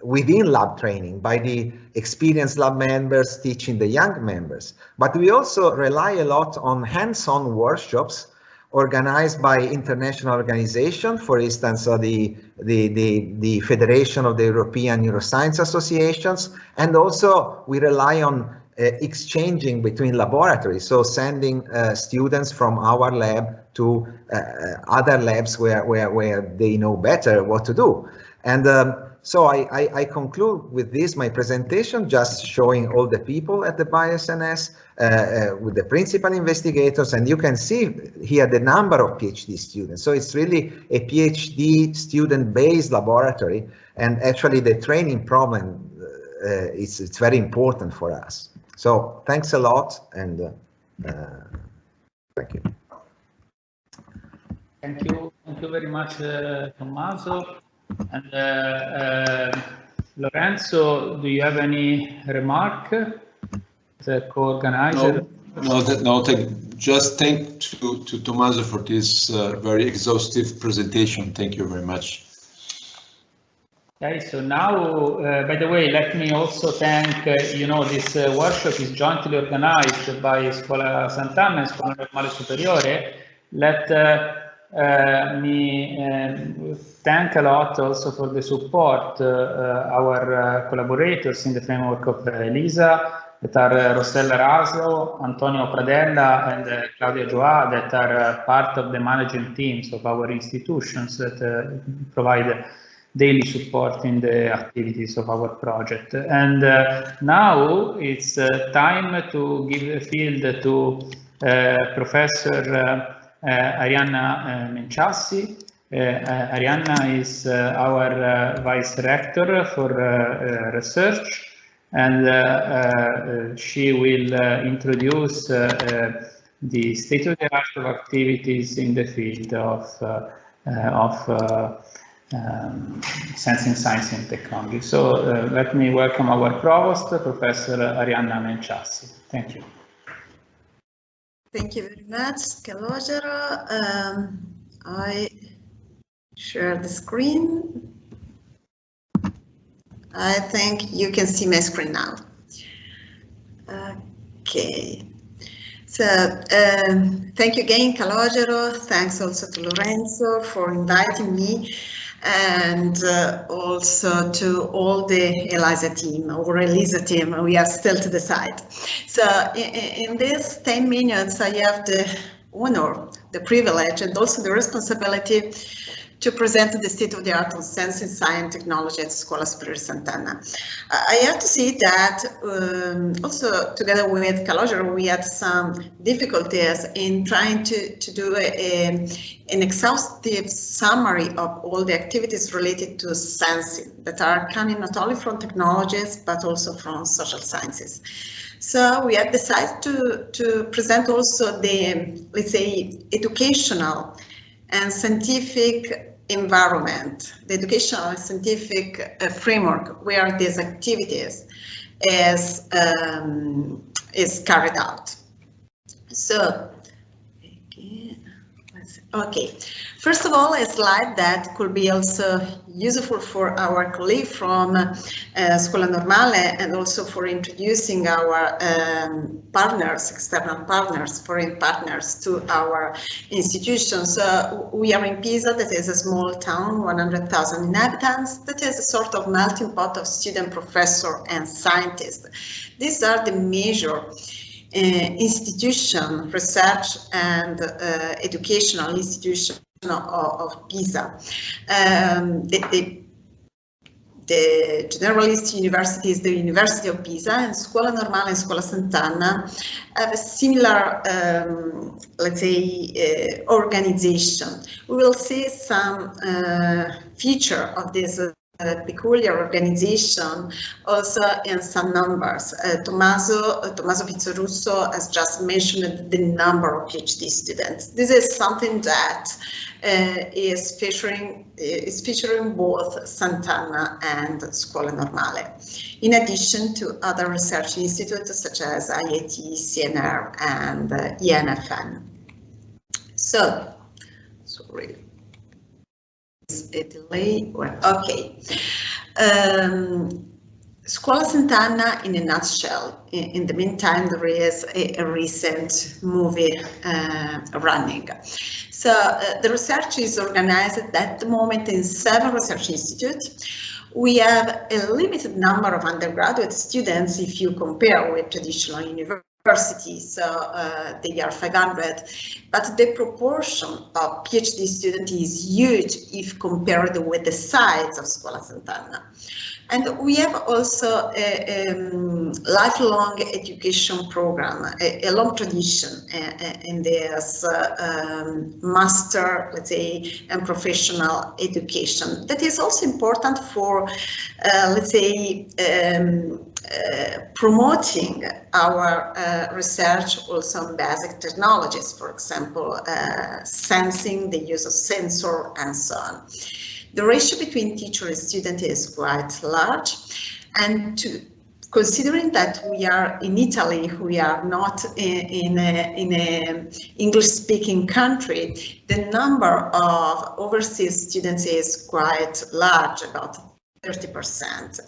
within lab training by the experienced lab members teaching the young members. But we also rely a lot on hands-on workshops organized by international organizations, for instance, the Federation of the European Neuroscience Associations, and also we rely on exchanging between laboratories, so sending students from our lab to other labs where they know better what to do. And so I conclude with this, my presentation, just showing all the people at the BioSNS with the principal investigators, and you can see here the number of PhD students. So it's really a PhD student-based laboratory, and actually the training problem it's very important for us. So thanks a lot, and thank you. Thank you very much, Tommaso. And Lorenzo, do you have any remark? The co-organizer? No, just thank to Tommaso for this very exhaustive presentation. Thank you very much. Okay, so now, by the way, let me also thank, this workshop is jointly organized by Scuola Sant'Anna and Scuola Normale Superiore. Let me thank a lot also for the support our collaborators in the framework of EELISA, that are Rossella Raso, Antonio Pradella, and Claudia Joa, that are part of the managing teams of our institutions that provide daily support in the activities of our project. And now it's time to give the field to Professor Ariana Menchaci. Ariana is our Vice Rector for Research, and she will introduce the state-of-the-art of activities in the field of sensing science and technology. So let me welcome our provost, Professor Ariana Menchaci. Thank you. Thank you very much, Calogero. I share the screen. I think you can see my screen now. Okay. So thank you again, Calogero. Thanks also to Lorenzo for inviting me, and also to all the ELISA team or ELISA team. We are still to decide. So in these 10 minutes, I have the honor, the privilege, and also the responsibility to present the state-of-the-art of sensing science technology at Scuola Superiore Sant'Anna. I have to say that also together with Calogero, we had some difficulties in trying to do an exhaustive summary of all the activities related to sensing that are coming not only from technologies, but also from social sciences. So we have decided to present also the, let's say, educational and scientific environment, the educational and scientific framework where these activities is carried out. So, again, Okay, first of all, a slide that could be also useful for our colleague from Scuola Normale, and also for introducing our partners, external partners, foreign partners to our institutions. We are in Pisa, that is a small town, 100,000 inhabitants, that is a sort of melting pot of student, professor, and scientists. These are the major institution, research and educational institution of Pisa. The generalist university is the University of Pisa, and Scuola Normale and Scuola Sant'Anna have a similar, let's say, organization. We will see some feature of this peculiar organization also in some numbers. Tommaso Pizzarusso has just mentioned the number of PhD students. This is something that is featuring both Sant'Anna and Scuola Normale, in addition to other research institutes such as IIT, CNR, and ENFN. So, sorry. A delay. Well, okay. Scuola Sant'Anna in a nutshell. In the meantime, there is a recent movie running. So the research is organized at the moment in 7 research institutes. We have a limited number of undergraduate students if you compare with traditional universities. So they are 500, but the proportion of PhD students is huge if compared with the size of Scuola Sant'Anna. And we have also a lifelong education program, a long tradition in this master, let's say, and professional education. That is also important for, let's say, promoting our research also on basic technologies, for example, sensing, the use of sensor, and so on. The ratio between teacher and student is quite large, and considering that we are in Italy, we are not in a English-speaking country, the number of overseas students is quite large, about 30%.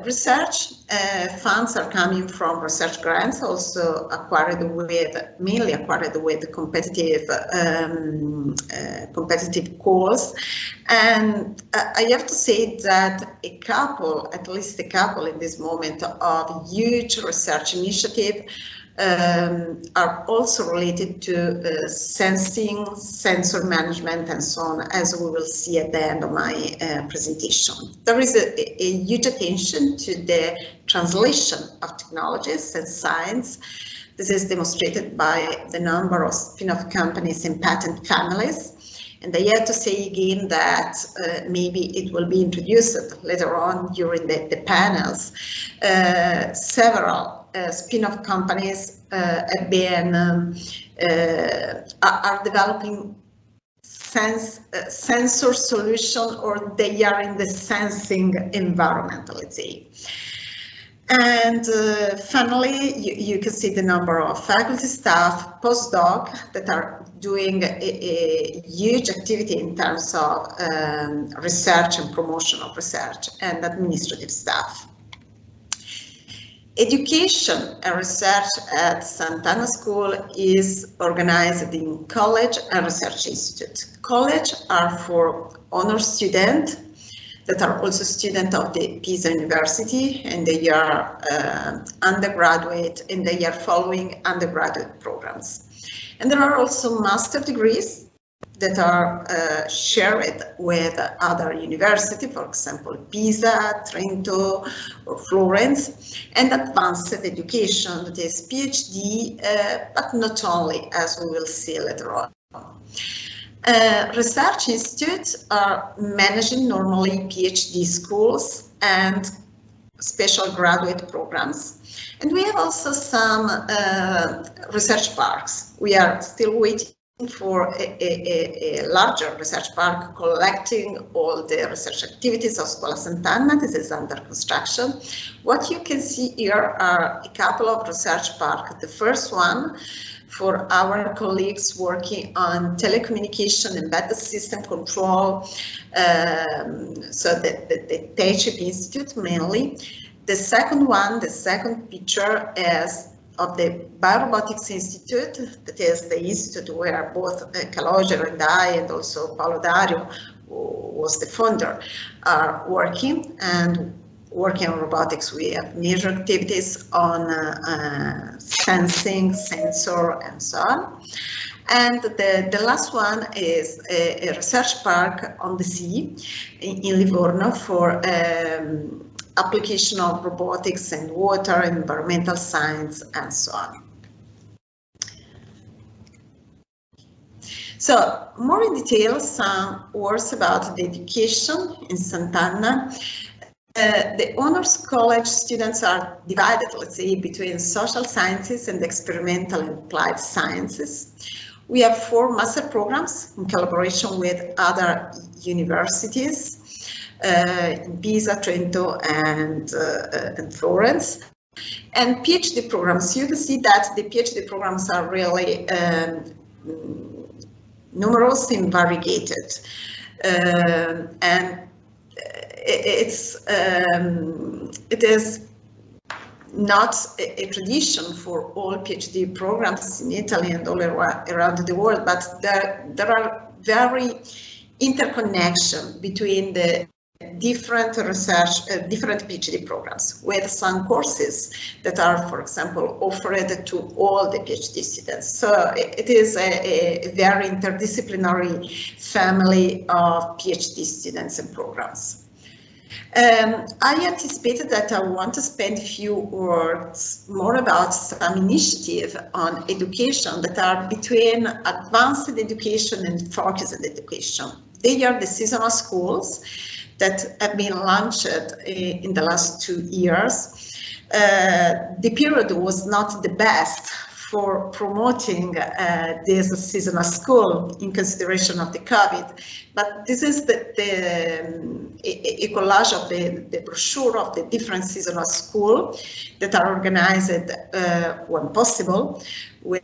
Research funds are coming from research grants, also mainly acquired with competitive calls. And I have to say that at least a couple in this moment of huge research initiative are also related to sensing, sensor management, and so on, as we will see at the end of my presentation. There is a huge attention to the translation of technologies and science. This is demonstrated by the number of spin-off companies and patent families. And I have to say again that maybe it will be introduced later on during the panels. Several spin-off companies have been are developing sensor solution, or they are in the sensing environment, let's say. And finally, you can see the number of faculty, staff, postdoc that are doing a huge activity in terms of research and promotion of research, and administrative staff. Education and research at Sant'Anna School is organized in college and research institute. College are for honor students that are also students of the Pisa University, and they are undergraduate, and they are following undergraduate programs. And there are also master degrees that are shared with other universities, for example, Pisa, Trento, or Florence, and advanced education, that is PhD, but not only, as we will see later on. Research institutes are managing normally PhD schools and special graduate programs. And we have also some research parks. We are still waiting for a larger research park collecting all the research activities of Scuola Sant'Anna. This is under construction. What you can see here are a couple of research parks. The first one for our colleagues working on telecommunication, embedded system control, so the TechIP Institute mainly. The second one, the second picture is of the Biorobotics Institute, that is the institute where both Calogero and I, and also Paolo Dario, who was the founder, are working. And working on robotics, we have major activities on sensing, sensor, and so on. And the last one is a research park on the sea in Livorno for application of robotics and water, environmental science, and so on. So, more in detail, some words about the education in Sant'Anna. The honors college students are divided, let's say, between social sciences and experimental and applied sciences. We have 4 master programs in collaboration with other universities in Pisa, Trento, and Florence. And PhD programs, you can see that the PhD programs are really numerous and variegated. And it is not a tradition for all PhD programs in Italy and all around the world, but there are very interconnection between the different research, different PhD programs, with some courses that are, for example, offered to all the PhD students. So it is a very interdisciplinary family of PhD students and programs. I anticipated that I want to spend a few words more about some initiatives on education that are between advanced education and focused education. They are the seasonal schools that have been launched in the last 2 years. The period was not the best for promoting this seasonal school in consideration of the COVID, but this is a collage of the brochure of the different seasonal schools that are organized when possible, with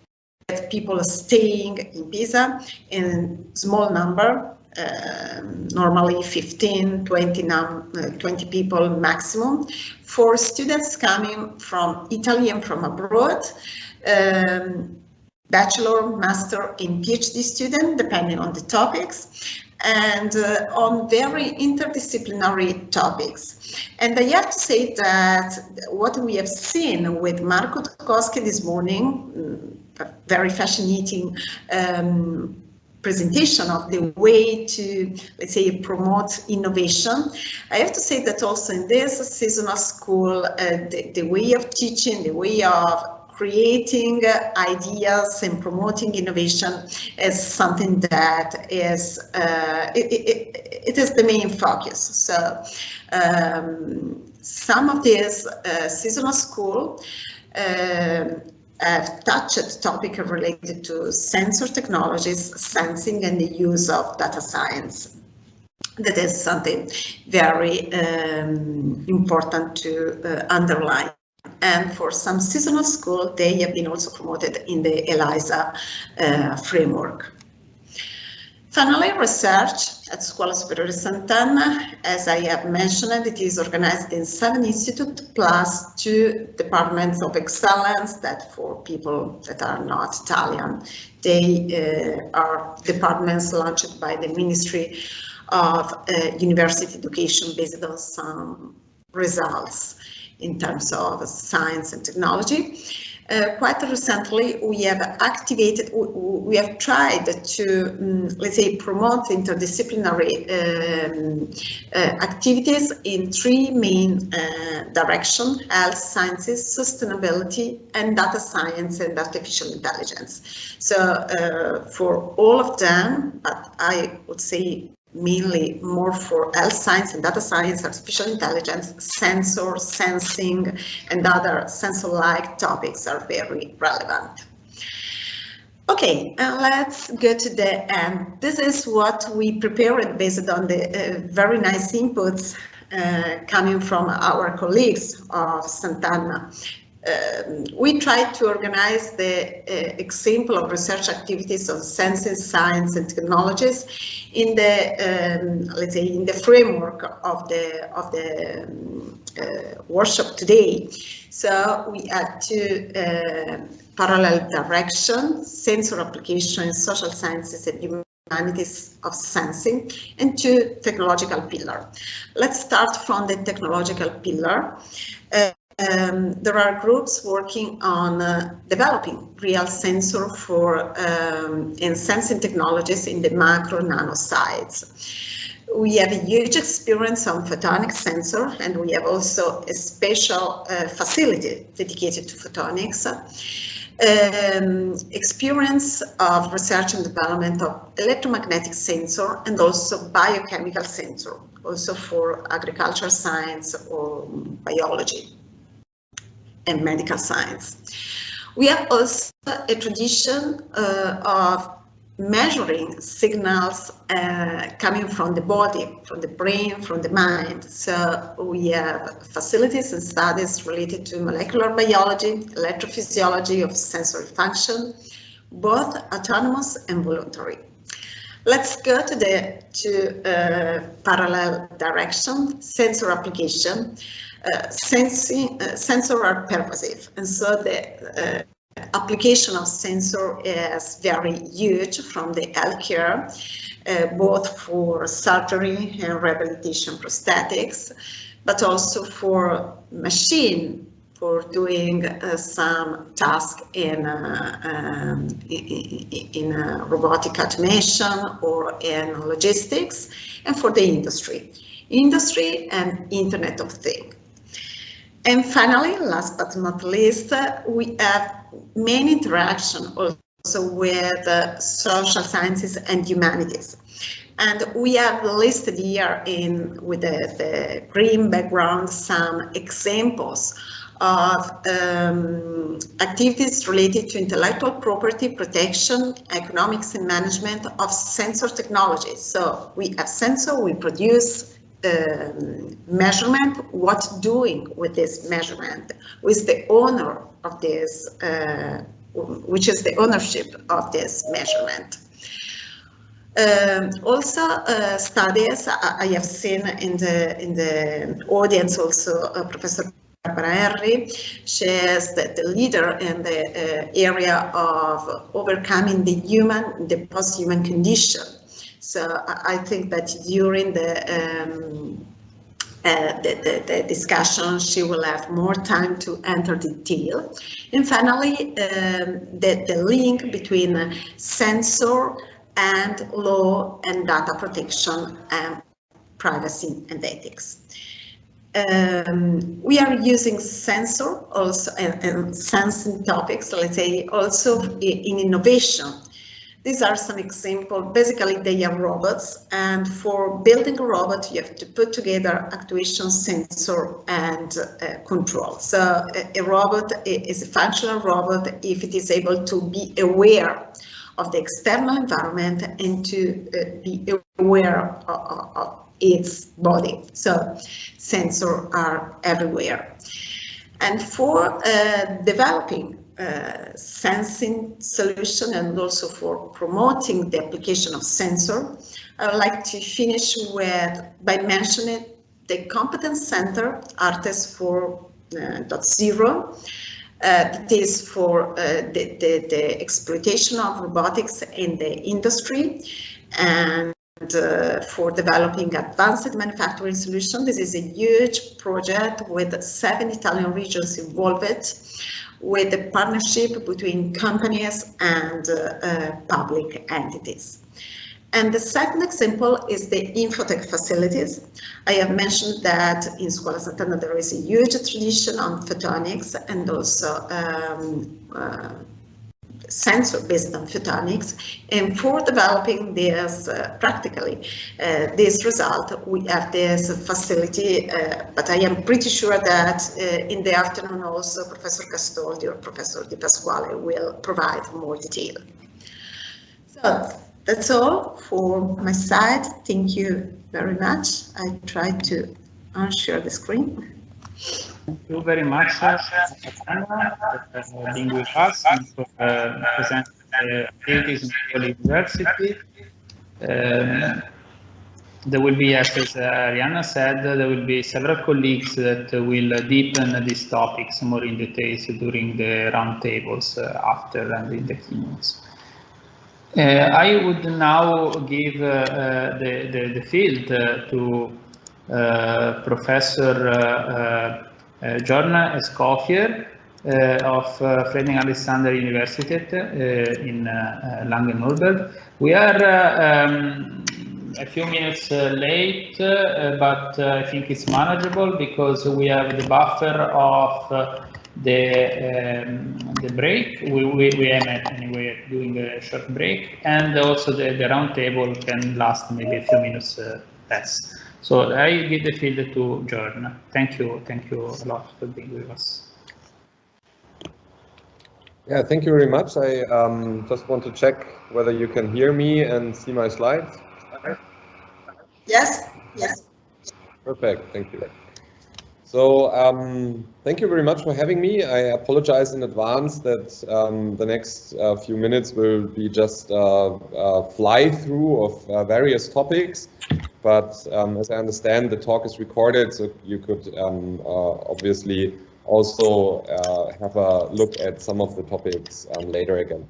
people staying in Pisa in small number, normally 15, 20 people maximum, for students coming from Italy and from abroad, bachelor, master, and PhD student, depending on the topics, and on very interdisciplinary topics. And I have to say that what we have seen with Marco Tukowski this morning, a very fascinating presentation of the way to, let's say, promote innovation. I have to say that also in this seasonal school, the way of teaching, the way of creating ideas and promoting innovation is something that is, it is the main focus. So some of these seasonal school have touched topics related to sensor technologies, sensing, and the use of data science. That is something very important to underline. And for some seasonal school, they have been also promoted in the ELISA framework. Finally, research at Scuola Superiore Sant'Anna, as I have mentioned, it is organized in 7 institutes plus 2 departments of excellence that for people that are not Italian, they are departments launched by the Ministry of University Education based on some results in terms of science and technology. Quite recently, we have activated, we have tried to, let's say, promote interdisciplinary activities in 3 main directions: health sciences, sustainability, and data science and artificial intelligence. So for all of them, but I would say mainly more for health science and data science, artificial intelligence, sensor, sensing, and other sensor-like topics are very relevant. Okay, and let's go to the end. This is what we prepared based on the very nice inputs coming from our colleagues of Sant'Anna. we tried to organize the example of research activities on sensing, science, and technologies in the let's say in the framework of the workshop today. So we had two parallel directions: sensor application in social sciences and humanities of sensing, and two technological pillars. Let's start from the technological pillar. There are groups working on developing real sensor for and sensing technologies in the macro nano size. We have a huge experience on photonic sensor, and we have also a special facility dedicated to photonics. Experience of research and development of electromagnetic sensor and also biochemical sensor, also for agriculture science or biology and medical science. We have also a tradition of measuring signals coming from the body, from the brain, from the mind. So we have facilities and studies related to molecular biology, electrophysiology of sensory function, both autonomous and voluntary. Let's go to the parallel direction, sensor application. Sensors are pervasive, and so the application of sensor is very huge from the healthcare, both for surgery and rehabilitation prosthetics, but also for machine, for doing some tasks in robotic automation or in logistics, and for the industry and Internet of Things. And finally, last but not least, we have many interaction also with social sciences and humanities. And we have listed here with the green background some examples of activities related to intellectual property protection, economics and management of sensor technology. So we have sensor, we produce measurement, what doing with this measurement, with the owner of this, which is the ownership of this measurement. Also studies I have seen in the audience, also Professor Barbara Henry. She is the leader in the area of overcoming the post-human condition. So I think that during the discussion, she will have more time to enter detail. And finally, the link between sensor and law and data protection and privacy and ethics. We are using sensor also and sensing topics, let's say, also in innovation. These are some examples. Basically, they are robots, and for building a robot, you have to put together actuation, sensor, and control. So a robot is a functional robot if it is able to be aware of the external environment and to be aware of its body. So sensors are everywhere. And for developing sensing solution and also for promoting the application of sensor, I would like to finish by mentioning the Competence Center, ARTES 4.0. That is for the exploitation of robotics in the industry and for developing advanced manufacturing solutions. This is a huge project with 7 Italian regions involved, with a partnership between companies and public entities. And the second example is the infotech facilities. I have mentioned that in Scuola Sant'Anna there is a huge tradition on photonics and also sensor based on photonics. And for developing this practically, this result, we have this facility, but I am pretty sure that in the afternoon also Professor Castoldi or Professor Di Pasquale will provide more detail. So that's all for my side. Thank you very much. I tried to unshare the screen. Thank you very much, Ariana, for being with us and for presenting the activities in the University. There will be, as Ariana said, there will be several colleagues that will deepen these topics more in details during the roundtables after and in the keynotes. I would now give the field to Professor Björn Escoffier of Friedrich-Alexander-Universität in Erlangen-Nürnberg. We are a few minutes late, but I think it's manageable because we have the buffer of the break. We aim at anyway doing a short break, and also the round table can last maybe a few minutes less. So I give the field to Björn. Thank you a lot for being with us. Yeah, thank you very much. I just want to check whether you can hear me and see my slides. Yes, yes. Perfect, thank you. So thank you very much for having me. I apologize in advance that the next few minutes will be just a fly through of various topics. But as I understand, the talk is recorded, so you could obviously also have a look at some of the topics later again.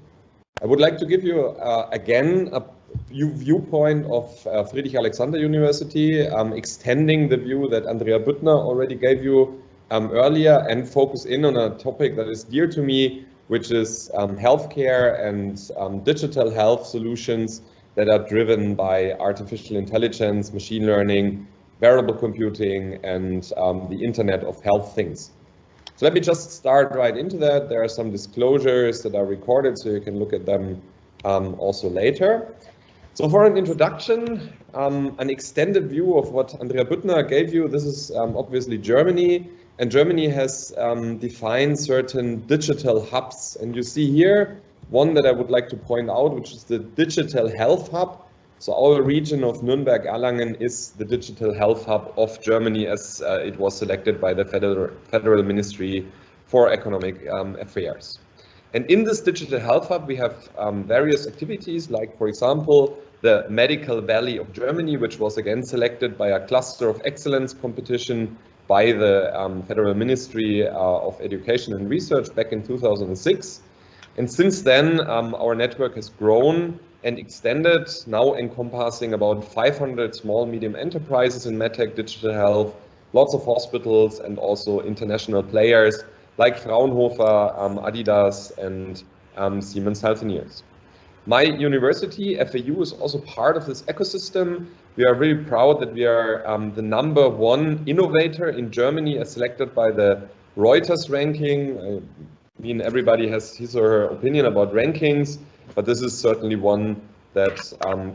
I would like to give you again a viewpoint of Friedrich-Alexander-Universität, extending the view that Andrea Büttner already gave you earlier, and focus in on a topic that is dear to me, which is healthcare and digital health solutions that are driven by artificial intelligence, machine learning, variable computing, and the Internet of Health things. So let me just start right into that. There are some disclosures that are recorded, so you can look at them also later. So for an introduction, an extended view of what Andrea Büttner gave you, this is obviously Germany, and Germany has defined certain digital hubs. And you see here one that I would like to point out, which is the Digital Health Hub. So our region of Nürnberg-Erlangen is the Digital Health Hub of Germany, as it was selected by the Federal Ministry for Economic Affairs. And in this Digital Health Hub, we have various activities, like, for example, the Medical Valley of Germany, which was again selected by a Cluster of Excellence competition by the Federal Ministry of Education and Research back in 2006. And since then, our network has grown and extended, now encompassing about 500 small, medium enterprises in medtech, digital health, lots of hospitals, and also international players like Fraunhofer, Adidas, and Siemens Healthineers. My university, FAU, is also part of this ecosystem. We are really proud that we are the #1 innovator in Germany, as selected by the Reuters ranking. I mean, everybody has his or her opinion about rankings, but this is certainly one that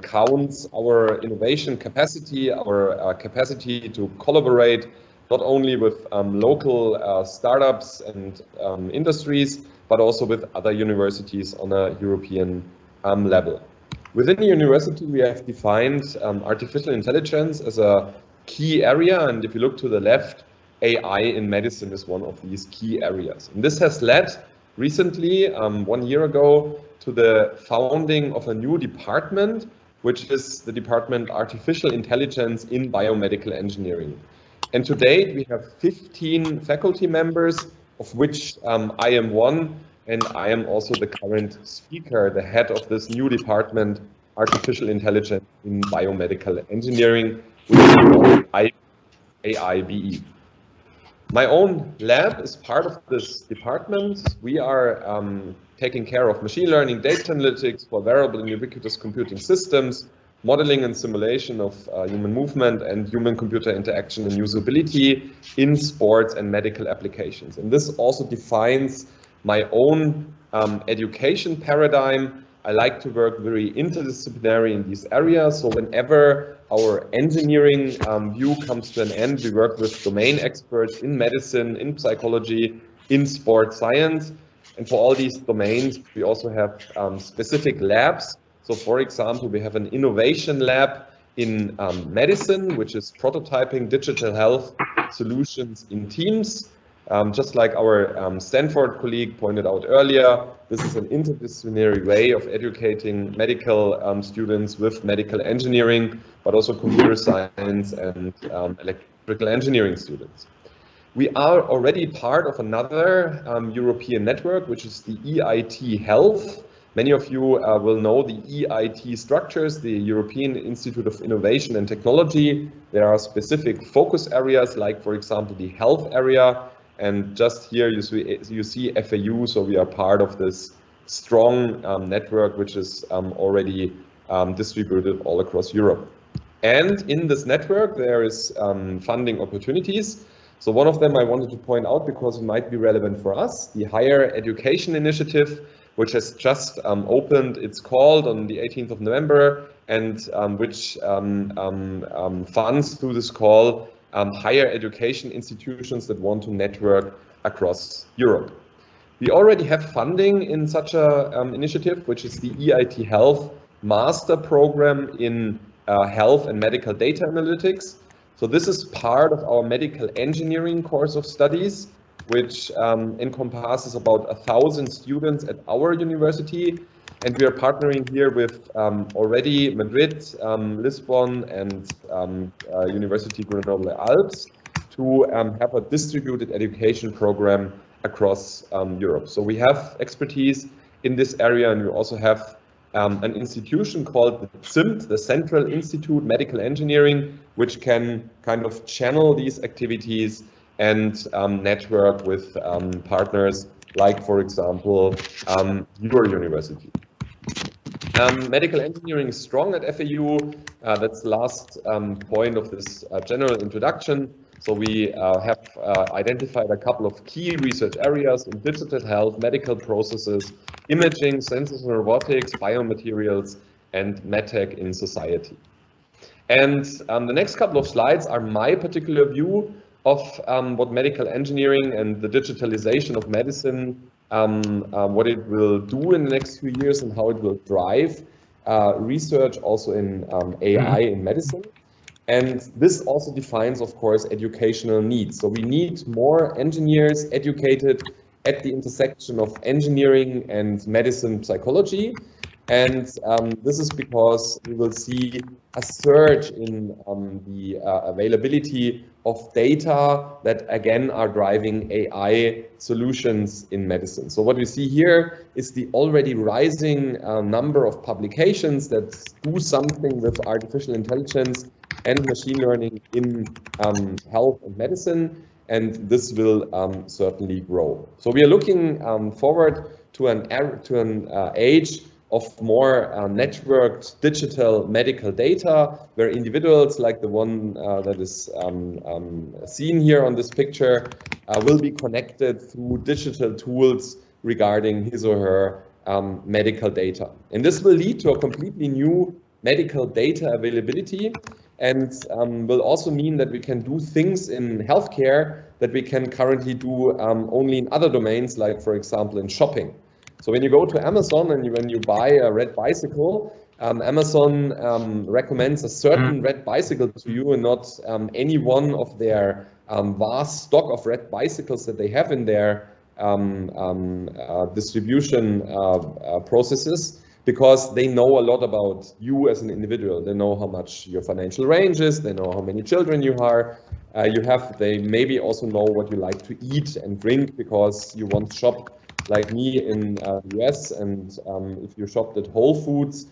counts our innovation capacity, our capacity to collaborate not only with local startups and industries, but also with other universities on a European level. Within the university, we have defined artificial intelligence as a key area, and if you look to the left, AI in medicine is one of these key areas. And this has led recently, 1 year ago, to the founding of a new department, which is the department Artificial Intelligence in Biomedical Engineering. And to date, we have 15 faculty members, of which I am one, and I am also the current speaker, the head of this new department, Artificial Intelligence in Biomedical Engineering, which is called AIBE. My own lab is part of this department. We are taking care of machine learning, data analytics for variable and ubiquitous computing systems, modeling and simulation of human movement and human-computer interaction and usability in sports and medical applications. And this also defines my own education paradigm. I like to work very interdisciplinary in these areas. So whenever our engineering view comes to an end, we work with domain experts in medicine, in psychology, in sports science. And for all these domains, we also have specific labs. So for example, we have an innovation lab in medicine, which is prototyping digital health solutions in teams. Just like our Stanford colleague pointed out earlier, this is an interdisciplinary way of educating medical students with medical engineering, but also computer science and electrical engineering students. We are already part of another European network, which is the EIT Health. Many of you will know the EIT structures, the European Institute of Innovation and Technology. There are specific focus areas, like, for example, the health area. And just here you see FAU, so we are part of this strong network, which is already distributed all across Europe. And in this network, there is funding opportunities. So one of them I wanted to point out because it might be relevant for us, the Higher Education Initiative, which has just opened its call on the 18th of November, and which funds through this call higher education institutions that want to network across Europe. We already have funding in such an initiative, which is the EIT Health Master Program in Health and Medical Data Analytics. So this is part of our medical engineering course of studies, which encompasses about 1,000 students at our university. And we are partnering here with already Madrid, Lisbon, and University Grenoble Alpes to have a distributed education program across Europe. So we have expertise in this area, and we also have an institution called the CIMT, the Central Institute Medical Engineering, which can kind of channel these activities and network with partners like, for example, your university. Medical engineering is strong at FAU. That's the last point of this general introduction. So we have identified a couple of key research areas in digital health, medical processes, imaging, sensors and robotics, biomaterials, and medtech in society. And the next couple of slides are my particular view of what medical engineering and the digitalization of medicine, what it will do in the next few years and how it will drive research also in AI in medicine. And this also defines, of course, educational needs. So we need more engineers educated at the intersection of engineering and medicine psychology. And this is because we will see a surge in the availability of data that again are driving AI solutions in medicine. So what we see here is the already rising number of publications that do something with artificial intelligence and machine learning in health and medicine, and this will certainly grow. So we are looking forward to an age of more networked digital medical data, where individuals like the one that is seen here on this picture will be connected through digital tools regarding his or her medical data. And this will lead to a completely new medical data availability, and will also mean that we can do things in healthcare that we can currently do only in other domains, like, for example, in shopping. So when you go to Amazon and when you buy a red bicycle, Amazon recommends a certain red bicycle to you and not any one of their vast stock of red bicycles that they have in their distribution processes, because they know a lot about you as an individual. They know how much your financial range is, they know how many children you have, they maybe also know what you like to eat and drink, because you once shopped like me in the US, and if you shopped at Whole Foods,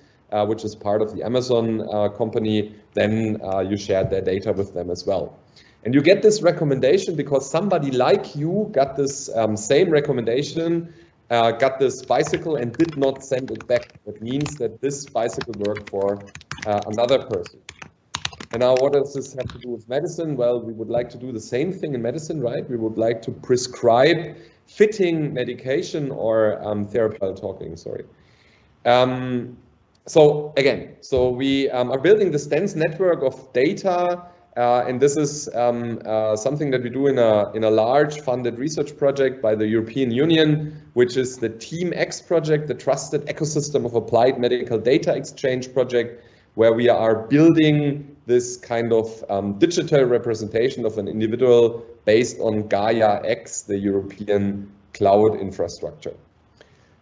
which is part of the Amazon company, then you shared their data with them as well. And you get this recommendation because somebody like you got this same recommendation, got this bicycle and did not send it back. That means that this bicycle worked for another person. And now what does this have to do with medicine? Well, we would like to do the same thing in medicine, right? We would like to prescribe fitting medication or therapeutic talking, sorry. So again, so we are building this dense network of data, and this is something that we do in a large funded research project by the European Union, which is the TeamX project, the Trusted Ecosystem of Applied Medical Data Exchange project, where we are building this kind of digital representation of an individual based on Gaia X, the European cloud infrastructure.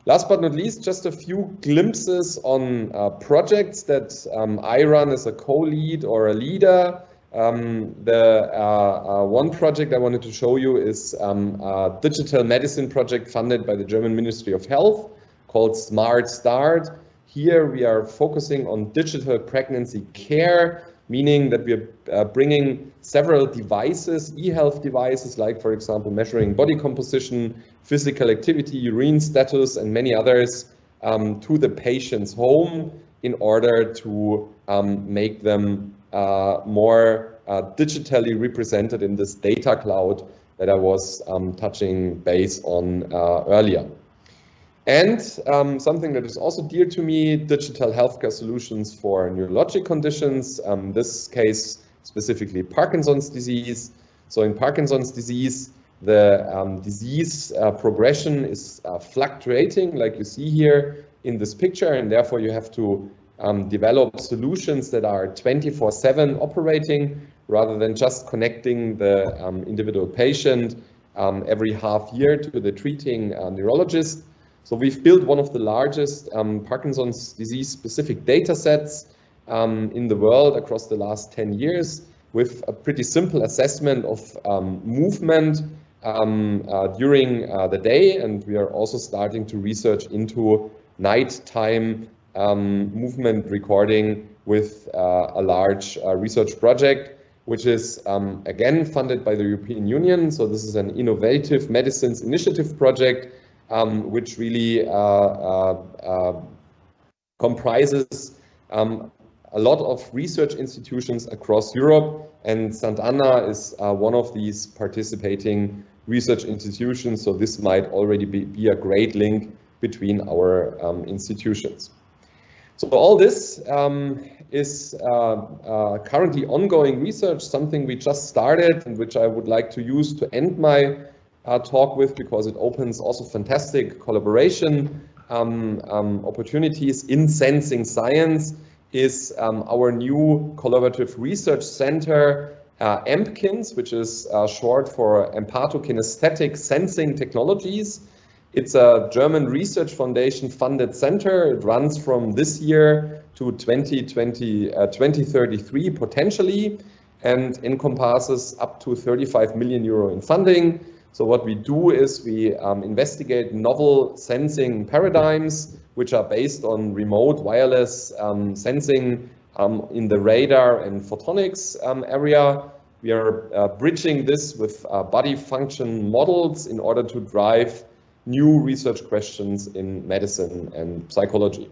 Last but not least, just a few glimpses on projects that I run as a co-lead or a leader. One project I wanted to show you is a digital medicine project funded by the German Ministry of Health called Smart Start. Here we are focusing on digital pregnancy care, meaning that we are bringing several devices, e-health devices, like for example measuring body composition, physical activity, urine status, and many others to the patient's home in order to make them more digitally represented in this data cloud that I was touching base on earlier. And something that is also dear to me, digital healthcare solutions for neurologic conditions, this case specifically Parkinson's disease. So in Parkinson's disease, the disease progression is fluctuating, like you see here in this picture, and therefore you have to develop solutions that are 24/7 operating rather than just connecting the individual patient every half year to the treating neurologist. So we've built one of the largest Parkinson's disease specific data sets in the world across the last 10 years with a pretty simple assessment of movement during the day. And we are also starting to research into nighttime movement recording with a large research project, which is again funded by the European Union. So this is an innovative medicines initiative project which really comprises a lot of research institutions across Europe, and Sant'Anna is one of these participating research institutions, so this might already be a great link between our institutions. So all this is currently ongoing research, something we just started and which I would like to use to end my talk with, because it opens also fantastic collaboration opportunities in sensing science, is our new collaborative research center, EMPKINS, which is short for Empathokinesthetic Sensing Technologies. It's a German research foundation funded center. It runs from this year to 2033 potentially, and encompasses up to 35 million euro in funding. So what we do is we investigate novel sensing paradigms, which are based on remote wireless sensing in the radar and photonics area. We are bridging this with body function models in order to drive new research questions in medicine and psychology.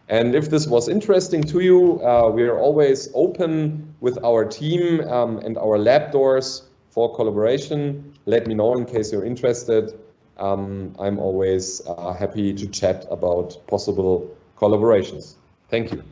And if this was interesting to you, we are always open with our team and our lab doors for collaboration. Let me know in case you're interested. I'm always happy to chat about possible collaborations. Thank you.